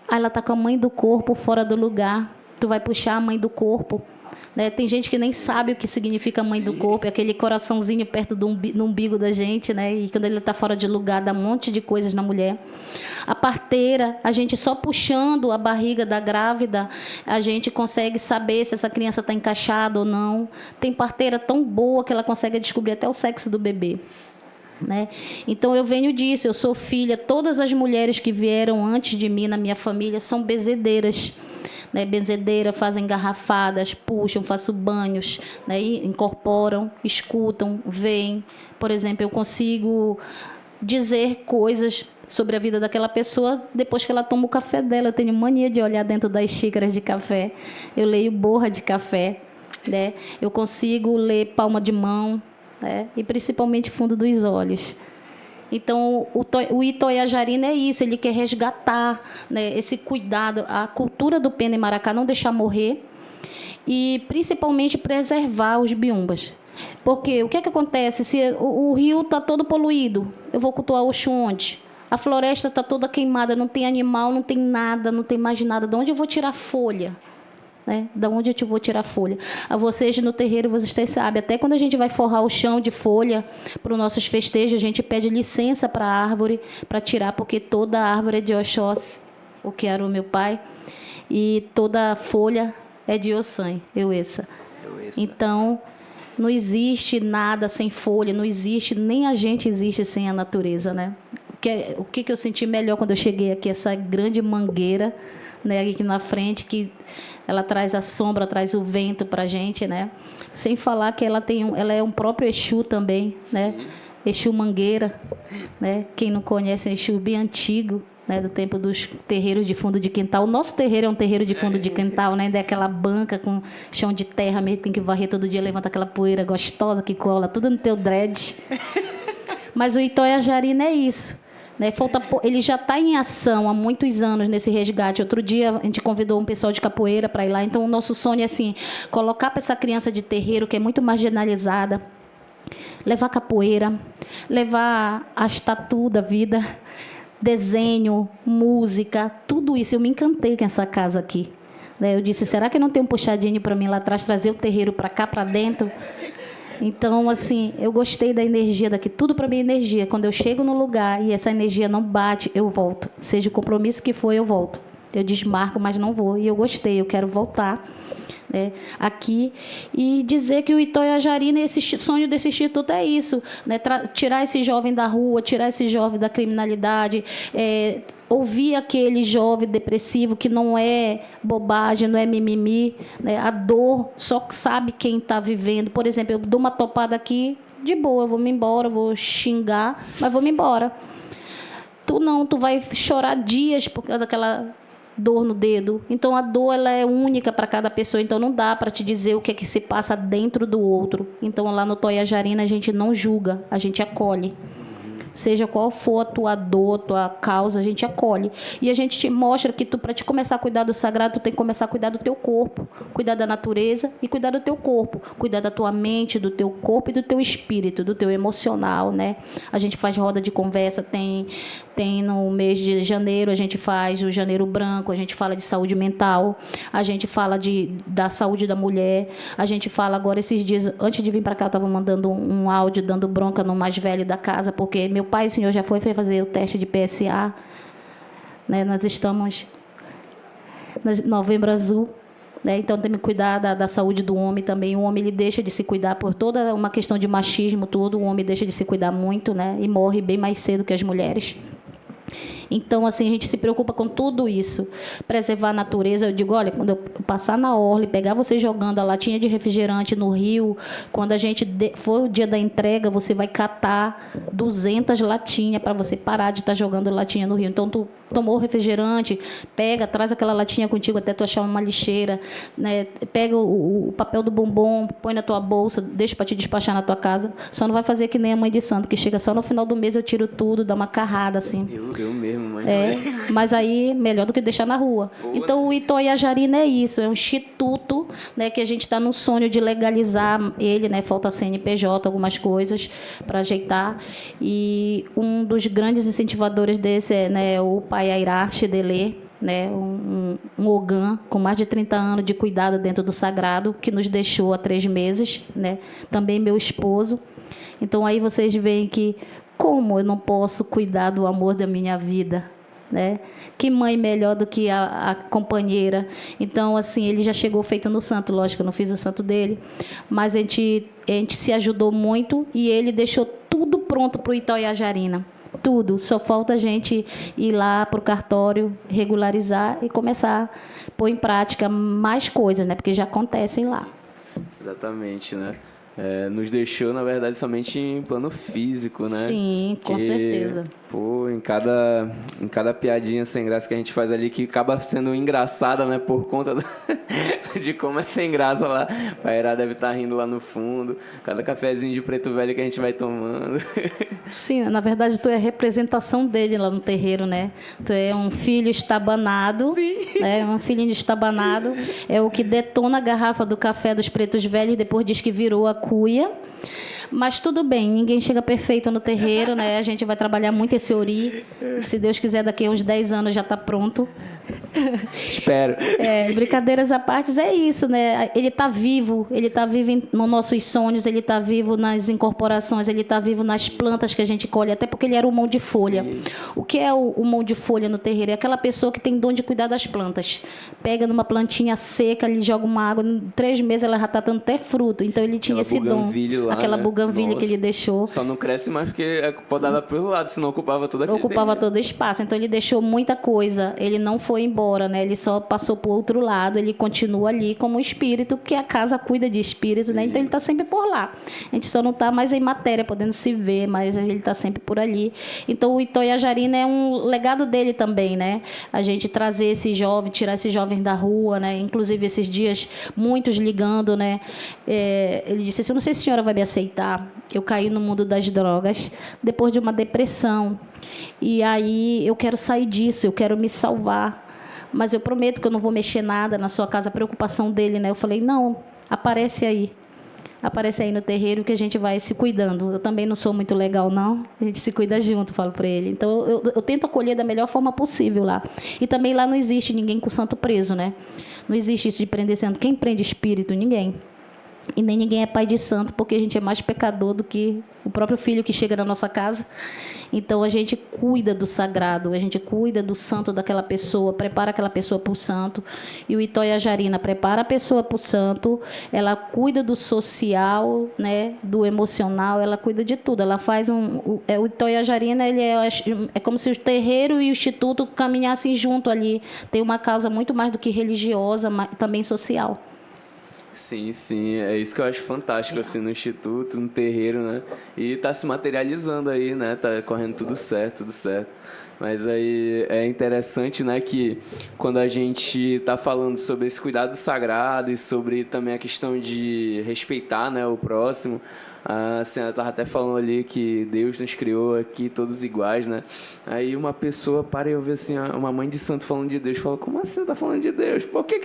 Speaker 2: Aí ela está com a mãe do corpo fora do lugar. Tu vai puxar a mãe do corpo. Né? Tem gente que nem sabe o que significa mãe do corpo, é aquele coraçãozinho perto do umbigo da gente, né? E quando ele está fora de lugar, dá um monte de coisas na mulher. A parteira, a gente só puxando a barriga da grávida, a gente consegue saber se essa criança está encaixada ou não. Tem parteira tão boa que ela consegue descobrir até o sexo do bebê. Né? Então, eu venho disso, eu sou filha. Todas as mulheres que vieram antes de mim na minha família são benzedeiras. Né, benzedeira, fazem garrafadas, puxam, faço banhos, né, incorporam, escutam, veem. Por exemplo, eu consigo dizer coisas sobre a vida daquela pessoa depois que ela toma o café dela. Eu tenho mania de olhar dentro das xícaras de café. Eu leio borra de café, né? Eu consigo ler palma de mão, né? E principalmente fundo dos olhos. Então, o Itoiajarina é isso, ele quer resgatar, né, esse cuidado, a cultura do Pene Maracá, não deixar morrer e, principalmente, preservar os biumbas. Porque o que acontece? Se o rio está todo poluído, eu vou cultuar Oxum onde? A floresta está toda queimada, não tem animal, não tem nada, não tem mais nada. De onde eu vou tirar folha? Né? Da onde eu vou tirar folha? A vocês no terreiro, vocês sabem, até quando a gente vai forrar o chão de folha para os nossos festejos, a gente pede licença para a árvore para tirar, porque toda árvore é de Oxóssi, o que era o meu pai, e toda folha é de Ossan, Euessa. Então, não existe nada sem folha, não existe, nem a gente existe sem a natureza, né? O que eu senti melhor quando eu cheguei aqui, essa grande mangueira, né, aqui na frente, que ela traz a sombra, traz o vento para a gente, né? Sem falar que ela é um próprio Exu também, né? Exu Mangueira, né? Quem não conhece, é Exu bem antigo, né? Do tempo dos terreiros de fundo de quintal. O nosso terreiro é um terreiro de fundo de quintal, né? Daquela banca com chão de terra mesmo, tem que varrer todo dia, levanta aquela poeira gostosa que cola tudo no teu dread. Mas o Itoia Jarina é isso. Né? Ele já está em ação há muitos anos nesse resgate. Outro dia a gente convidou um pessoal de capoeira para ir lá. Então o nosso sonho é assim, colocar para essa criança de terreiro que é muito marginalizada, levar capoeira, levar as tatu da vida, desenho, música, tudo isso. Eu me encantei com essa casa aqui. Eu disse, será que não tem um puxadinho para mim lá atrás, trazer o terreiro para cá, para dentro? Então, assim, eu gostei da energia daqui. Tudo para mim é energia. Quando eu chego no lugar e essa energia não bate, eu volto. Seja o compromisso que for, eu volto. Eu desmarco, mas não vou. E eu gostei, eu quero voltar, né, aqui e dizer que o Itoia Jarina, esse sonho desse instituto é isso, né, tirar esse jovem da rua, tirar esse jovem da criminalidade, ouvir aquele jovem depressivo que não é bobagem, não é mimimi, né, a dor só sabe quem está vivendo. Por exemplo, eu dou uma topada aqui, de boa, eu vou me embora, vou xingar, mas vou me embora. Tu não, tu vai chorar dias por causa daquela dor no dedo. Então a dor ela é única para cada pessoa, então não dá para te dizer o que é que se passa dentro do outro. Então lá no Itoia Jarina a gente não julga, a gente acolhe. Seja qual for a tua dor, a tua causa, a gente acolhe. E a gente te mostra que para te começar a cuidar do sagrado, tu tem que começar a cuidar do teu corpo, cuidar da natureza e cuidar do teu corpo, cuidar da tua mente, do teu corpo e do teu espírito, do teu emocional, né? A gente faz roda de conversa, tem no mês de janeiro, a gente faz o Janeiro Branco, a gente fala de saúde mental, a gente fala da saúde da mulher, a gente fala agora esses dias, antes de vir para cá, eu estava mandando um áudio dando bronca no mais velho da casa, porque meu pai, o senhor já foi fazer o teste de PSA, né? Nós estamos no Novembro Azul, né? Então tem que cuidar da saúde do homem também. O homem ele deixa de se cuidar por toda uma questão de machismo, tudo. O homem deixa de se cuidar muito, né? E morre bem mais cedo que as mulheres. Então, assim, a gente se preocupa com tudo isso. Preservar a natureza. Eu digo, olha, quando eu passar na orla e pegar você jogando a latinha de refrigerante no rio, quando a gente for o dia da entrega, você vai catar 200 latinhas para você parar de estar jogando latinha no rio. Então, tu tomou refrigerante, pega, traz aquela latinha contigo até tu achar uma lixeira, né? Pega o papel do bombom, põe na tua bolsa, deixa para te despachar na tua casa. Só não vai fazer que nem a mãe de santo, que chega só no final do mês eu tiro tudo, dá uma carrada, assim.
Speaker 1: Eu mesmo, mãe.
Speaker 2: Mas aí, melhor do que deixar na rua. Boa. Então, o Itoia Jarina é isso, é um instituto, né, que a gente está no sonho de legalizar ele, né, falta CNPJ, algumas coisas para ajeitar. E um dos grandes incentivadores desse é, né, o pai Airá Chidelê, né, um Ogã com mais de 30 anos de cuidado dentro do sagrado, que nos deixou há 3 meses, né, também meu esposo. Então, aí vocês veem que como eu não posso cuidar do amor da minha vida, né? Que mãe melhor do que a companheira. Então, assim, ele já chegou feito no santo, lógico, eu não fiz o santo dele, mas a gente se ajudou muito e ele deixou tudo pronto para o Itoia Jarina. Tudo, só falta a gente ir lá para o cartório, regularizar e começar a pôr em prática mais coisas, né? Porque já acontecem lá.
Speaker 1: Exatamente, né? Nos deixou, na verdade, somente em plano físico, né?
Speaker 2: Sim, com certeza.
Speaker 1: Pô, em cada piadinha sem graça que a gente faz ali, que acaba sendo engraçada, né? Por conta de como é sem graça lá. A Airá deve estar rindo lá no fundo. Cada cafezinho de preto velho que a gente vai tomando.
Speaker 2: Sim, na verdade, tu é a representação dele lá no terreiro, né? Tu é um filho estabanado.
Speaker 1: Sim.
Speaker 2: Né? Um filhinho estabanado. É o que detona a garrafa do café dos pretos velhos e depois diz que virou a cuia. Mas tudo bem, ninguém chega perfeito no terreiro, né? A gente vai trabalhar muito esse ori. Se Deus quiser, daqui a uns 10 anos já está pronto.
Speaker 1: Espero.
Speaker 2: Brincadeiras à parte, é isso, né? Ele está vivo nos nossos sonhos, ele está vivo nas incorporações, ele está vivo nas plantas que a gente colhe, até porque ele era o mão de folha. Sim. O que é o mão de folha no terreiro? É aquela pessoa que tem dom de cuidar das plantas. Pega numa plantinha seca, ele joga uma água, em 3 meses ela já está dando até fruto. Então ele tinha esse dom. aquela
Speaker 1: né?
Speaker 2: buganvília que ele deixou.
Speaker 1: Só não cresce mais porque é podada pelo lado, senão ocupava todo aquele
Speaker 2: Ocupava
Speaker 1: terreno.
Speaker 2: todo o espaço. Então, ele deixou muita coisa. Ele não foi embora, né? Ele só passou para o outro lado. Ele continua ali como espírito, porque a casa cuida de espírito, né? Então, ele está sempre por lá. A gente só não está mais em matéria, podendo se ver, mas ele está sempre por ali. Então, o Itoia Jarina é um legado dele também, né? A gente trazer esse jovem, tirar esses jovens da rua, né? Inclusive, esses dias, muitos ligando, né? Ele disse assim, eu não sei se a senhora vai me aceitar. Eu caí no mundo das drogas depois de uma depressão. E aí eu quero sair disso, eu quero me salvar. Mas eu prometo que eu não vou mexer nada na sua casa. A preocupação dele, né? Eu falei, não, aparece aí. Aparece aí no terreiro que a gente vai se cuidando. Eu também não sou muito legal, não. A gente se cuida junto, falo para ele. Então, eu tento acolher da melhor forma possível lá. E também lá não existe ninguém com santo preso, né? Não existe isso de prender santo. Quem prende espírito? Ninguém. E nem ninguém é pai de santo, porque a gente é mais pecador do que o próprio filho que chega na nossa casa. Então, a gente cuida do sagrado, a gente cuida do santo daquela pessoa, prepara aquela pessoa para o santo. E o Itoia Jarina prepara a pessoa para o santo, ela cuida do social, né, do emocional, ela cuida de tudo. Ela faz o Itoia Jarina, ele é como se o terreiro e o instituto caminhassem junto ali. Tem uma causa muito mais do que religiosa, mas também social.
Speaker 1: Sim, sim, é isso que eu acho fantástico, assim, no instituto, no terreiro, né? E tá se materializando aí, né? Tá correndo tudo certo, tudo certo. Mas aí é interessante, né, que quando a gente tá falando sobre esse cuidado sagrado e sobre também a questão de respeitar, né, o próximo, a senhora tava até falando ali que Deus nos criou aqui todos iguais, né? Aí uma pessoa para e ouve assim, uma mãe de santo falando de Deus, fala, como assim ela tá falando de Deus? Por que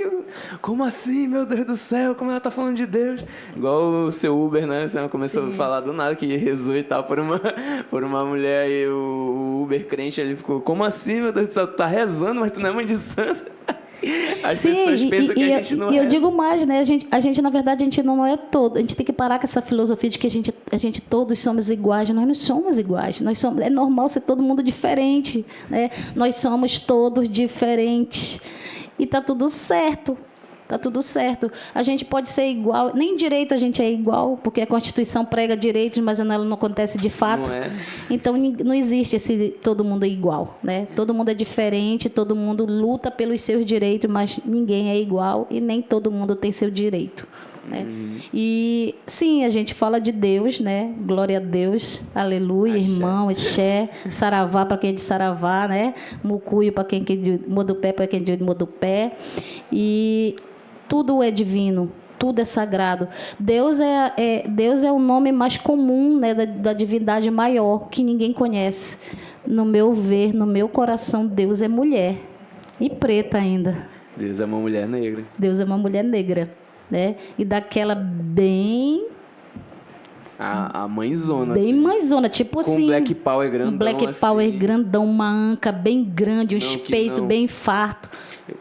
Speaker 1: como assim, meu Deus do céu, como ela tá falando de Deus? Igual o seu Uber, né? A senhora começou a falar do nada que rezou e tal por uma mulher aí, o Uber crente, ele ficou, como assim, meu Deus do céu, tu tá rezando, mas tu não é mãe de santo? As pessoas pensam que a gente não é.
Speaker 2: E eu digo mais, né? A gente, na verdade, a gente não é todo. A gente tem que parar com essa filosofia de que a gente todos somos iguais. Nós não somos iguais. É normal ser todo mundo diferente, né? Nós somos todos diferentes. E tá tudo certo. Tá tudo certo. A gente pode ser igual, nem direito a gente é igual, porque a Constituição prega direitos, mas ela não acontece de fato.
Speaker 1: Não é.
Speaker 2: Então não existe esse todo mundo é igual, né? Todo mundo é diferente, todo mundo luta pelos seus direitos, mas ninguém é igual e nem todo mundo tem seu direito. Né? E sim, a gente fala de Deus, né? Glória a Deus, aleluia,
Speaker 1: Axé.
Speaker 2: irmão, axé, saravá para quem é de saravá, né? Mucuio para quem é de modupé, para quem é de modupé. E tudo é divino, tudo é sagrado. Deus é o nome mais comum, né, da divindade maior, que ninguém conhece. No meu ver, no meu coração, Deus é mulher. E preta ainda.
Speaker 1: Deus é uma mulher negra.
Speaker 2: Deus é uma mulher negra, né? E daquela bem
Speaker 1: A mãezona,
Speaker 2: bem
Speaker 1: assim.
Speaker 2: mãezona, tipo
Speaker 1: Com
Speaker 2: assim.
Speaker 1: Black Power grandão,
Speaker 2: um Black
Speaker 1: assim.
Speaker 2: Power grandão, uma anca bem grande, um
Speaker 1: Não, que
Speaker 2: peito
Speaker 1: não.
Speaker 2: bem farto.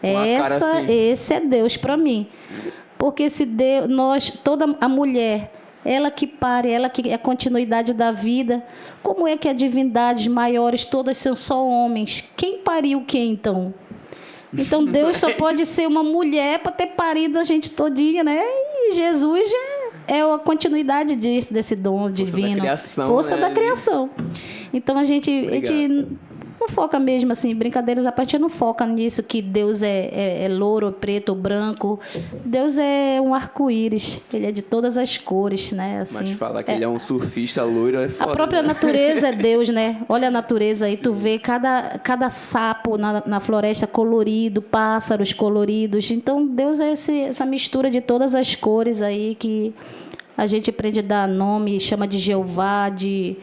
Speaker 1: Com a cara assim.
Speaker 2: Esse é Deus para mim. Porque se Deus, toda a mulher, ela que pare, ela que é a continuidade da vida, como é que as divindades maiores todas são só homens? Quem pariu quem, então? Então Deus só pode ser uma mulher para ter parido a gente todinha, né? E Jesus é a continuidade desse dom divino.
Speaker 1: Da criação,
Speaker 2: Força
Speaker 1: né?
Speaker 2: da criação. Então a gente não foca mesmo assim, brincadeiras à parte, não foca nisso que Deus é louro, preto ou branco. Deus é um arco-íris, ele é de todas as cores, né? Assim,
Speaker 1: Mas falar que ele é um surfista loiro é foda.
Speaker 2: a própria
Speaker 1: né?
Speaker 2: natureza é Deus, né? Olha a natureza aí, tu vê cada sapo na floresta colorido, pássaros coloridos. Então, Deus é essa mistura de todas as cores aí que a gente aprende a dar nome, chama de Jeová, de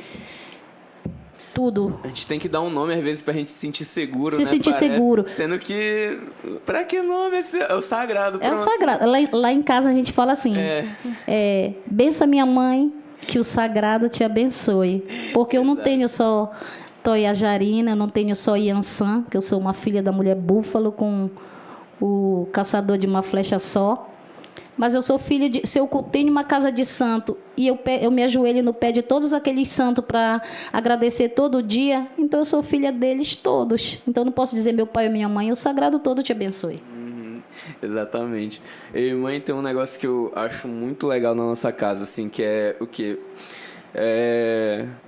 Speaker 2: tudo.
Speaker 1: A gente tem que dar um nome, às vezes, pra gente se sentir seguro,
Speaker 2: Se
Speaker 1: né?
Speaker 2: sentir seguro.
Speaker 1: Sendo que... Pra que nome? É o sagrado.
Speaker 2: É o
Speaker 1: pronto.
Speaker 2: sagrado. Lá em casa a gente fala assim, bença minha mãe, que o sagrado te abençoe. Porque eu não tenho só Itoia Jarina, eu não tenho só Iansã, que eu sou uma filha da mulher búfalo com o caçador de uma flecha só. Mas eu sou filho de... Se eu tenho uma casa de santo e eu me ajoelho no pé de todos aqueles santos para agradecer todo dia, então eu sou filha deles todos. Então eu não posso dizer meu pai ou minha mãe, o sagrado todo te abençoe.
Speaker 1: Exatamente. Eu e mãe tem um negócio que eu acho muito legal na nossa casa, assim, que é o quê?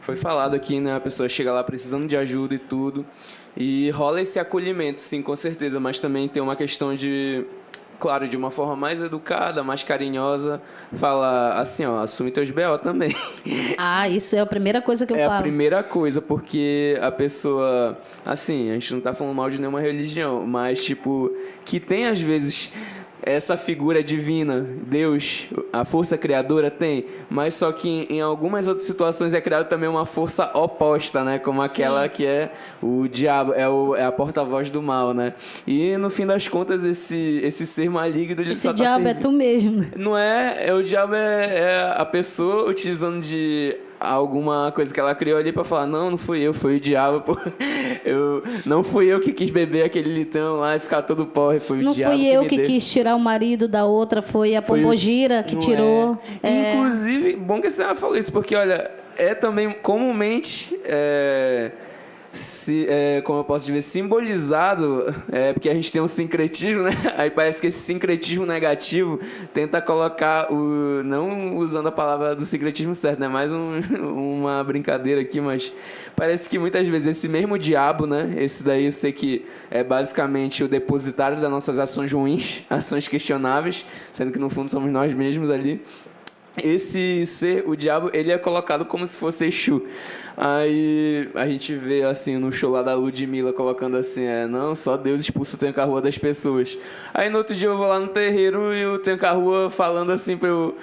Speaker 1: Foi falado aqui, né? A pessoa chega lá precisando de ajuda e tudo. E rola esse acolhimento, sim, com certeza. Mas também tem uma questão de, claro, de uma forma mais educada, mais carinhosa, fala assim, ó, assume teus BO também.
Speaker 2: Ah, isso é a primeira coisa que eu
Speaker 1: É a
Speaker 2: falo.
Speaker 1: primeira coisa, porque a pessoa, assim, a gente não tá falando mal de nenhuma religião, mas, tipo, que tem às vezes essa figura divina, Deus, a força criadora tem, mas só que em algumas outras situações é criado também uma força oposta, né? Como aquela
Speaker 2: Sim.
Speaker 1: que é o diabo, é a porta-voz do mal, né? E no fim das contas, esse ser maligno, ele
Speaker 2: Esse
Speaker 1: só tá
Speaker 2: diabo é
Speaker 1: servindo.
Speaker 2: tu mesmo.
Speaker 1: Não é, o diabo é a pessoa utilizando de alguma coisa que ela criou ali pra falar, não, não fui eu, foi o diabo, pô. Não fui eu que quis beber aquele litrão lá e ficar todo porre, foi o
Speaker 2: Não
Speaker 1: diabo
Speaker 2: fui
Speaker 1: que
Speaker 2: eu
Speaker 1: me
Speaker 2: que
Speaker 1: deu.
Speaker 2: quis tirar o marido da outra, foi a
Speaker 1: Foi
Speaker 2: pombogira que
Speaker 1: não
Speaker 2: tirou.
Speaker 1: é. Inclusive, bom que você falou isso, porque, olha, é também comumente, como eu posso dizer, simbolizado, porque a gente tem um sincretismo, né? Aí parece que esse sincretismo negativo tenta colocar não usando a palavra do sincretismo certo, né? Mais uma brincadeira aqui, mas parece que muitas vezes esse mesmo diabo, né? Esse daí eu sei que é basicamente o depositário das nossas ações ruins, ações questionáveis, sendo que no fundo somos nós mesmos ali. Esse ser, o diabo, ele é colocado como se fosse Exu. Aí a gente vê assim no show lá da Ludmilla colocando assim, não, só Deus expulsa o Tranca-Rua das pessoas. Aí no outro dia eu vou lá no terreiro e o Tranca-Rua falando assim pra eu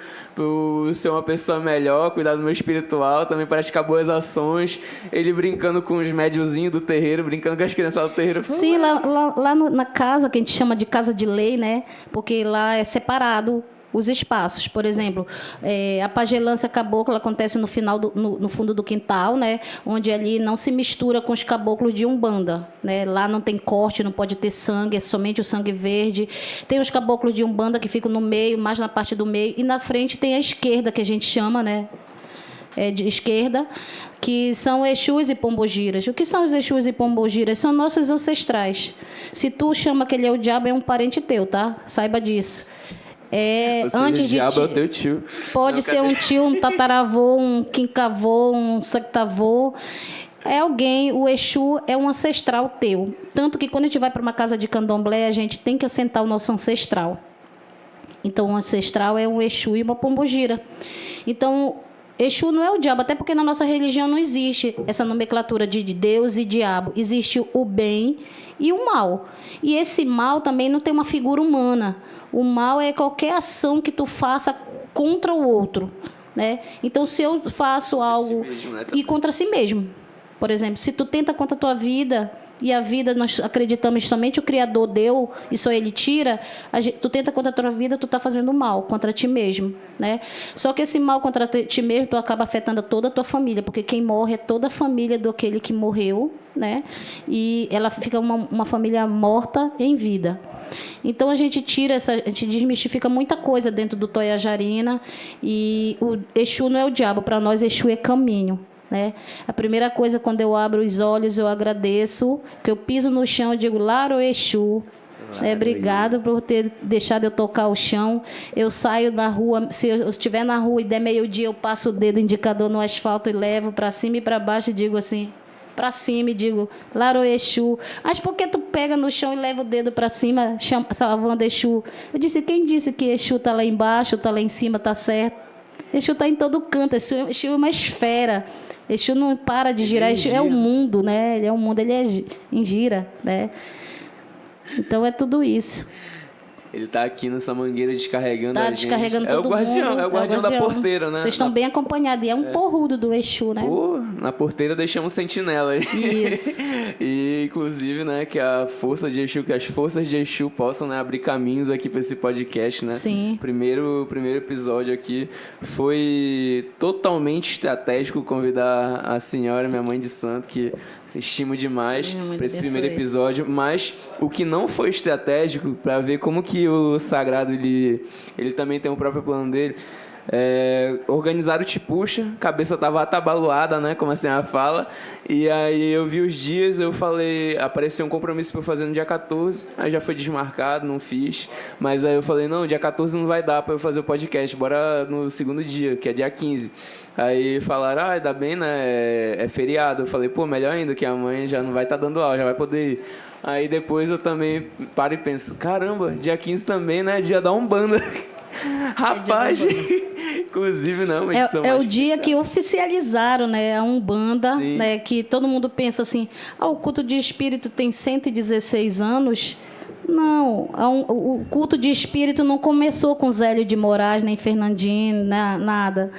Speaker 1: ser uma pessoa melhor, cuidar do meu espiritual, também praticar boas ações. Ele brincando com os médiozinhos do terreiro, brincando com as crianças do terreiro.
Speaker 2: Sim, na casa, que a gente chama de casa de lei, né? Porque lá é separado os espaços. Por exemplo, a pagelância cabocla acontece no final no fundo do quintal, né? Onde ali não se mistura com os caboclos de Umbanda, né? Lá não tem corte, não pode ter sangue, é somente o sangue verde. Tem os caboclos de Umbanda que ficam no meio, mais na parte do meio, e na frente tem a esquerda, que a gente chama, né? De esquerda, que são Exus e Pombogiras. O que são os Exus e Pombogiras? São nossos ancestrais. Se tu chama que ele é o diabo, é um parente teu, tá? Saiba disso.
Speaker 1: Ou seja,
Speaker 2: Antes
Speaker 1: o diabo
Speaker 2: de
Speaker 1: é o teu tio.
Speaker 2: Pode
Speaker 1: Não,
Speaker 2: ser um tio, um tataravô, um quincavô, um sectavô. É alguém, o Exu é um ancestral teu. Tanto que quando a gente vai para uma casa de candomblé, a gente tem que assentar o nosso ancestral. Então, o ancestral é um Exu e uma pombogira. Então, Exu não é o diabo, até porque na nossa religião não existe essa nomenclatura de Deus e diabo. Existe o bem e o mal. E esse mal também não tem uma figura humana. O mal é qualquer ação que tu faça contra o outro, né? Então, se eu faço algo
Speaker 1: si mesmo, né?
Speaker 2: e contra si mesmo, por exemplo, se tu tenta contra a tua vida e a vida nós acreditamos somente o Criador deu e só Ele tira, tu tenta contra a tua vida, tu tá fazendo mal contra ti mesmo, né? Só que esse mal contra ti mesmo, tu acaba afetando toda a tua família, porque quem morre é toda a família do aquele que morreu, né? E ela fica uma família morta em vida. Então a gente a gente desmistifica muita coisa dentro do Toia Jarina, e o Exu não é o diabo, para nós Exu é caminho, né? A primeira coisa, quando eu abro os olhos, eu agradeço, que eu piso no chão e digo, Laro Exu, obrigado por ter deixado eu tocar o chão. Eu saio da rua, se eu estiver na rua e der meio-dia, eu passo o dedo indicador no asfalto e levo para cima e para baixo e digo assim, para cima, e digo, Laro Exu. Mas por que tu pega no chão e leva o dedo para cima, salvando Exu? Eu disse, quem disse que Exu está lá embaixo, está lá em cima, está certo? Exu está em todo canto, Exu é uma esfera. Exu não para de girar, Exu é o mundo, né? Ele é o mundo, ele é em gira, né? Então é tudo isso.
Speaker 1: Ele tá aqui nessa mangueira descarregando a gente.
Speaker 2: Descarregando todo mundo.
Speaker 1: É o guardião da porteira, né?
Speaker 2: Vocês estão bem acompanhados. E é um porrudo do Exu, né?
Speaker 1: Pô, na porteira deixamos sentinela aí.
Speaker 2: Isso.
Speaker 1: E, inclusive, né, que a força de Exu, que as forças de Exu possam, né, abrir caminhos aqui para esse podcast, né?
Speaker 2: Sim.
Speaker 1: Primeiro episódio aqui foi totalmente estratégico convidar a senhora, minha mãe de santo, que estimo demais para esse primeiro episódio, mas o que não foi estratégico, para ver como que o sagrado ele também tem o próprio plano dele. Organizaram o Te Puxa, a cabeça tava atabalhoada, né? Como assim ela fala. E aí eu vi os dias, eu falei, apareceu um compromisso pra eu fazer no dia 14, aí já foi desmarcado, não fiz. Mas aí eu falei, não, dia 14 não vai dar pra eu fazer o podcast, bora no segundo dia, que é dia 15. Aí falaram, ainda bem, né? É feriado. Eu falei, pô, melhor ainda, que a mãe já não vai estar dando aula, já vai poder ir. Aí depois eu também paro e penso, caramba, dia 15 também, né? Dia da Umbanda. Rapaz, inclusive não, mas
Speaker 2: é o dia que oficializaram, né, a Umbanda, né, que todo mundo pensa assim, o culto de espírito tem 116 anos. Não, o culto de espírito não começou com Zélio de Moraes, nem Fernandinho, nada,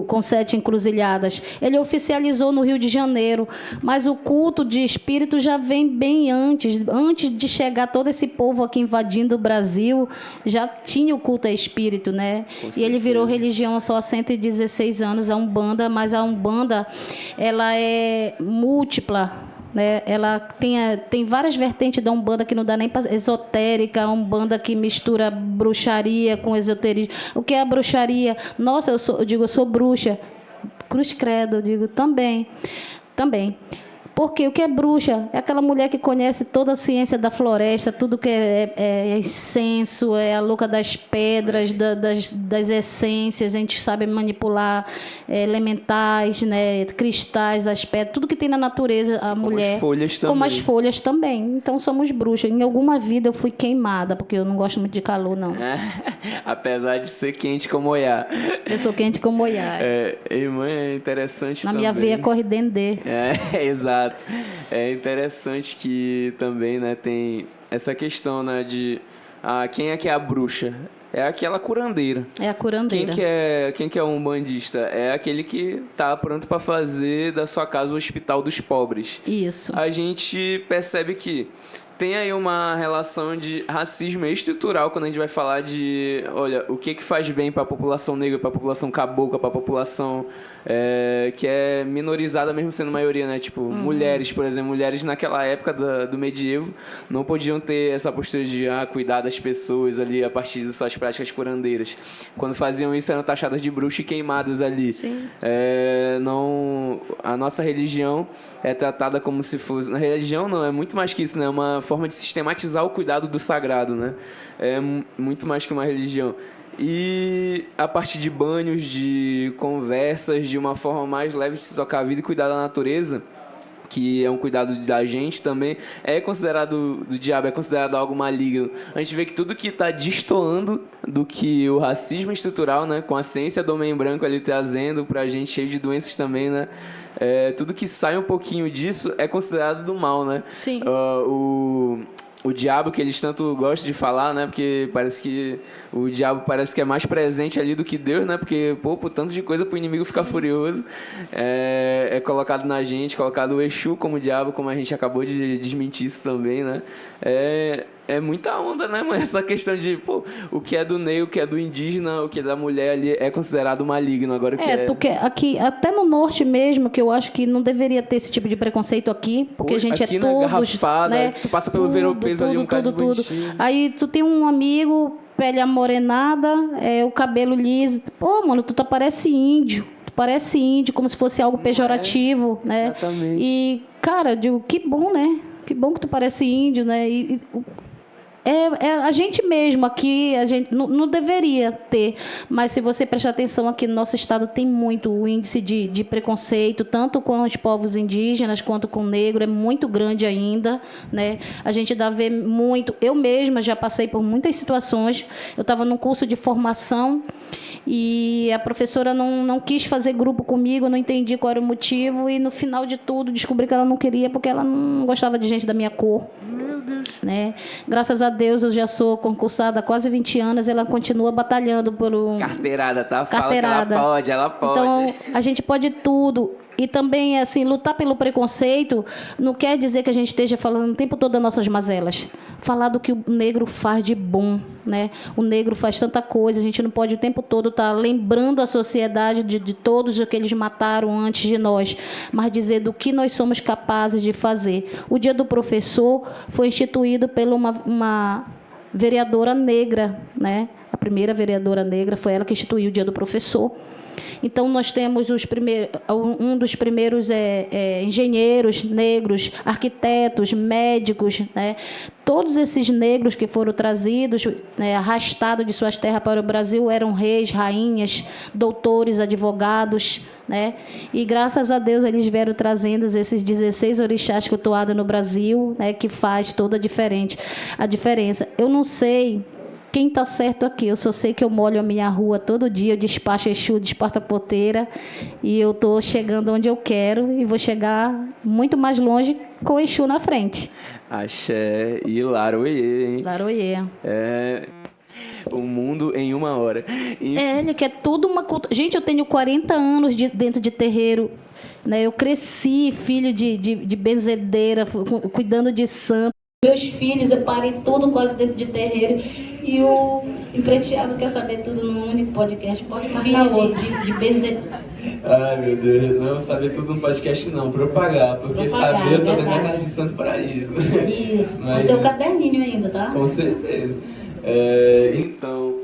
Speaker 2: com 7 encruzilhadas. Ele oficializou no Rio de Janeiro, mas o culto de espírito já vem bem antes de chegar todo esse povo aqui invadindo o Brasil, já tinha o culto a espírito, né? E ele virou religião só há 116 anos, a Umbanda, mas a Umbanda, ela é múltipla, né? Ela tem várias vertentes da Umbanda que não dá nem para esotérica, a Umbanda que mistura bruxaria com esoterismo. O que é a bruxaria? Nossa, eu sou bruxa. Cruz credo, eu digo também. Porque o que é bruxa? É aquela mulher que conhece toda a ciência da floresta, tudo que é incenso, é a louca das pedras, das essências, a gente sabe manipular elementais, né, cristais, as pedras, tudo que tem na natureza, a mulher.
Speaker 1: As folhas também.
Speaker 2: Como as folhas também. Então somos bruxas. Em alguma vida eu fui queimada, porque eu não gosto muito de calor, não.
Speaker 1: Apesar de ser quente como Oiá.
Speaker 2: Eu sou quente como Oiá.
Speaker 1: Irmã, é interessante
Speaker 2: na
Speaker 1: também.
Speaker 2: Na minha veia corre dendê.
Speaker 1: Exato. É interessante que também, né, tem essa questão, né, de quem é que é a bruxa? É aquela curandeira.
Speaker 2: É a curandeira.
Speaker 1: Quem que é um umbandista? É aquele que tá pronto para fazer da sua casa o hospital dos pobres.
Speaker 2: Isso.
Speaker 1: A gente percebe que tem aí uma relação de racismo estrutural quando a gente vai falar de, olha, o que faz bem para a população negra, para a população cabocla, para a população que é minorizada mesmo sendo maioria, né? Tipo, mulheres, por exemplo. Mulheres naquela época do medievo não podiam ter essa postura de cuidar das pessoas ali a partir de suas práticas curandeiras. Quando faziam isso eram taxadas de bruxas e queimadas ali.
Speaker 2: Sim.
Speaker 1: A nossa religião é tratada como se fosse... Na religião não, é muito mais que isso, né? É uma forma de sistematizar o cuidado do sagrado, né? É muito mais que uma religião. E a partir de banhos, de conversas, de uma forma mais leve de se tocar a vida e cuidar da natureza, que é um cuidado da gente também, é considerado do diabo, é considerado algo maligno. A gente vê que tudo que está destoando do que o racismo estrutural, né, com a ciência do homem branco ali trazendo pra gente, cheio de doenças também, né, tudo que sai um pouquinho disso é considerado do mal, né?
Speaker 2: Sim.
Speaker 1: O diabo, que eles tanto gostam de falar, né? Porque parece que o diabo parece que é mais presente ali do que Deus, né? Porque, por tanto de coisa pro inimigo ficar furioso. É colocado na gente, colocado o Exu como diabo, como a gente acabou de desmentir isso também, né? É muita onda, né, mano? Essa questão de, o que é do negro, o que é do indígena, o que é da mulher ali é considerado maligno. Agora o que
Speaker 2: aqui, até no norte mesmo, que eu acho que não deveria ter esse tipo de preconceito aqui, porque a gente
Speaker 1: aqui
Speaker 2: todos...
Speaker 1: garrafada,
Speaker 2: né,
Speaker 1: tu passa pelo verão peso ali, um bocado de bonitinho.
Speaker 2: Aí tu tem um amigo, pele amorenada, o cabelo liso. Pô, mano, tu parece índio. Tu parece índio, como se fosse algo pejorativo, né?
Speaker 1: Exatamente.
Speaker 2: E, cara, eu digo, que bom, né? Que bom que tu parece índio, né? A gente mesmo aqui, a gente não deveria ter, mas se você prestar atenção aqui no nosso estado tem muito o índice de preconceito, tanto com os povos indígenas quanto com o negro, é muito grande ainda, né? A gente dá a ver muito, eu mesma já passei por muitas situações, eu estava num curso de formação e a professora não quis fazer grupo comigo, eu não entendi qual era o motivo e no final de tudo descobri que ela não queria porque ela não gostava de gente da minha cor.
Speaker 1: Meu Deus.
Speaker 2: Né? Graças a Deus eu já sou concursada há quase 20 anos, ela continua batalhando pelo...
Speaker 1: Carteirada, tá?
Speaker 2: Carteirada.
Speaker 1: Fala que ela pode.
Speaker 2: Então, a gente pode tudo. E também, assim, lutar pelo preconceito não quer dizer que a gente esteja falando o tempo todo das nossas mazelas. Falar do que o negro faz de bom, né? O negro faz tanta coisa, a gente não pode o tempo todo estar lembrando a sociedade de todos que eles mataram antes de nós, mas dizer do que nós somos capazes de fazer. O Dia do Professor foi instituído por uma vereadora negra, né? A primeira vereadora negra, foi ela que instituiu o Dia do Professor. Então, nós temos um dos primeiros engenheiros negros, arquitetos, médicos, né? Todos esses negros que foram trazidos, né, arrastados de suas terras para o Brasil, eram reis, rainhas, doutores, advogados, né? E, graças a Deus, eles vieram trazendo esses 16 orixás cultuados no Brasil, né, que faz toda a diferença. Eu não sei quem está certo aqui, eu só sei que eu molho a minha rua todo dia, eu despacho Exu, despacho a porteira, e eu estou chegando onde eu quero e vou chegar muito mais longe com Exu na frente.
Speaker 1: Axé e Laroie, hein?
Speaker 2: Laroie.
Speaker 1: O mundo em 1 hora.
Speaker 2: Ele quer tudo uma cultura. Gente, eu tenho 40 anos dentro de terreiro, né? Eu cresci filho de benzedeira, cuidando de santo. Meus filhos, eu parei tudo quase dentro de terreiro. E o Empreteado quer saber tudo num único podcast. Pode marcar outro. De benzedeira.
Speaker 1: Ai, meu Deus, não saber tudo no podcast não, propagar, porque saber eu tô dentro da casa de Santo Paraíso.
Speaker 2: Isso, mas... com seu caderninho ainda, tá?
Speaker 1: Com certeza. Então,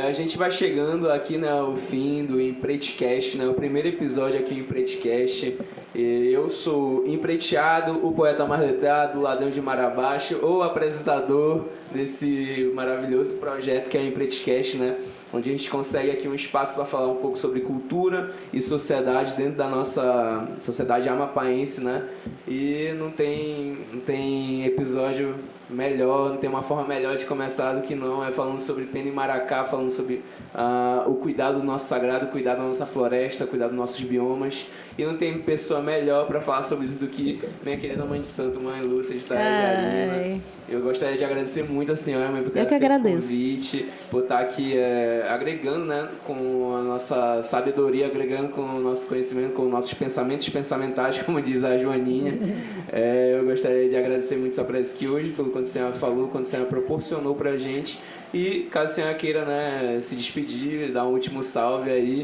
Speaker 1: a gente vai chegando aqui, né, ao fim do Empretecast, né, o primeiro episódio aqui do Empretecast. Eu sou Empreteado, o poeta mais letrado, o ladrão de mar abaixo, ou apresentador desse maravilhoso projeto que é o Empretecast, né, onde a gente consegue aqui um espaço para falar um pouco sobre cultura e sociedade dentro da nossa sociedade amapaense, né, e não tem episódio melhor, não tem uma forma melhor de começar do que não, falando sobre Pena e Maracá, falando sobre o cuidado do nosso sagrado, cuidar da nossa floresta, cuidar dos nossos biomas, e não tem pessoa melhor para falar sobre isso do que minha querida mãe de santo, mãe Lúcia de Itajarina. Eu gostaria de agradecer muito a senhora, mãe, por ter aceito o convite, por estar aqui agregando, né, com a nossa sabedoria, agregando com o nosso conhecimento, com nossos pensamentos pensamentais, como diz a Joaninha. Eu gostaria de agradecer muito sua presença aqui hoje, pelo quanto a senhora falou, quanto a senhora proporcionou pra gente. E caso a senhora queira, né, se despedir, dar um último salve aí,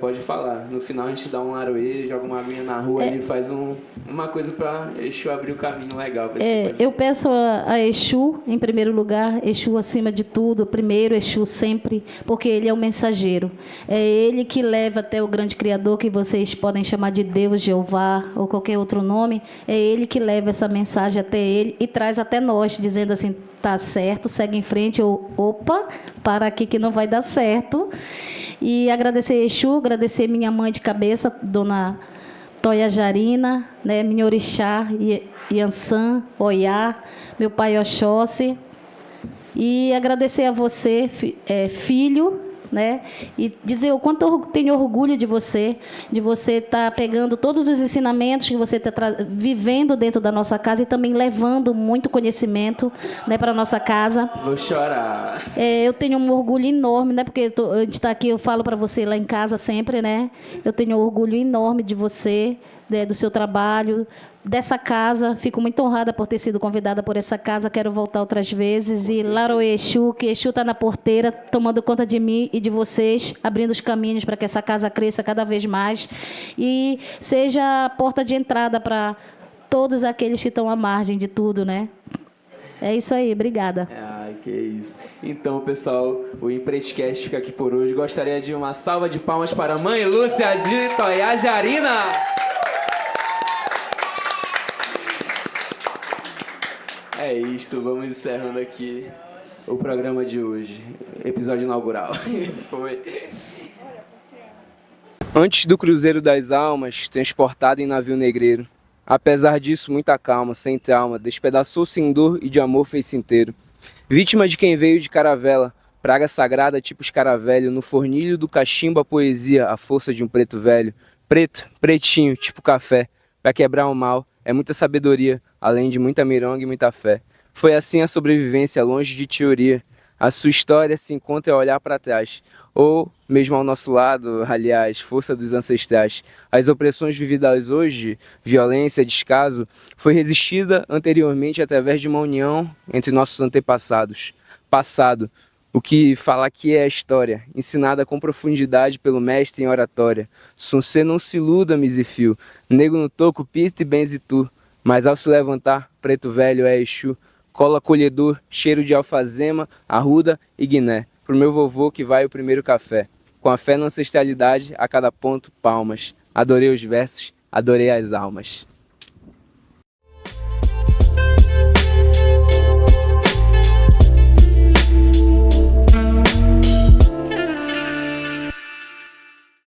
Speaker 1: pode falar. No final a gente dá um laroê, joga uma aguinha na rua e faz uma coisa para Exu abrir o caminho legal.
Speaker 2: Eu peço a Exu, em primeiro lugar, Exu acima de tudo, primeiro Exu sempre, porque ele é o mensageiro. É ele que leva até o grande Criador, que vocês podem chamar de Deus, Jeová ou qualquer outro nome. É ele que leva essa mensagem até ele e traz até nós, dizendo assim, tá certo, segue em frente, ou opa, para aqui que não vai dar certo. E agradecer Exu, agradecer minha mãe de cabeça, Dona Itajarina, né, minha orixá, Yansan, Oiá, meu pai Oxóssi. E agradecer a você, filho, né, e dizer o quanto eu tenho orgulho de você estar pegando todos os ensinamentos que você está vivendo dentro da nossa casa e também levando muito conhecimento, né, para a nossa casa.
Speaker 1: Vou chorar.
Speaker 2: Eu tenho um orgulho enorme, né, porque a gente está aqui, eu falo para você lá em casa sempre, né, eu tenho um orgulho enorme de você, né, do seu trabalho, dessa casa. Fico muito honrada por ter sido convidada por essa casa. Quero voltar outras vezes. E Laroê Exu, que Exu está na porteira, tomando conta de mim e de vocês, abrindo os caminhos para que essa casa cresça cada vez mais e seja a porta de entrada para todos aqueles que estão à margem de tudo, né? É isso aí, obrigada.
Speaker 1: Ai, que isso. Então, pessoal, o Empretecast fica aqui por hoje. Gostaria de uma salva de palmas para a mãe Lúcia de Itajarina. É isso, vamos encerrando aqui o programa de hoje, episódio inaugural. Foi. Antes do Cruzeiro das Almas, transportado em navio negreiro, apesar disso, muita calma, sem trauma, despedaçou-se em dor e de amor fez-se inteiro. Vítima de quem veio de caravela, praga sagrada tipo escaravelho, no fornilho do cachimbo a poesia, a força de um preto velho. Preto, pretinho, tipo café, pra quebrar o mal. É muita sabedoria, além de muita mironga e muita fé. Foi assim a sobrevivência, longe de teoria. A sua história se encontra ao olhar para trás, ou mesmo ao nosso lado, aliás, força dos ancestrais. As opressões vividas hoje, violência, descaso, foi resistida anteriormente através de uma união entre nossos antepassados. Passado, o que fala aqui é a história, ensinada com profundidade pelo mestre em oratória. Suncê não se iluda, misifio, nego no toco, piste e benzitu, mas ao se levantar, preto velho é Exu, cola colhedor, cheiro de alfazema, arruda e guiné. pro meu vovô que vai o primeiro café. Com a fé na ancestralidade, a cada ponto, palmas. Adorei os versos, adorei as almas.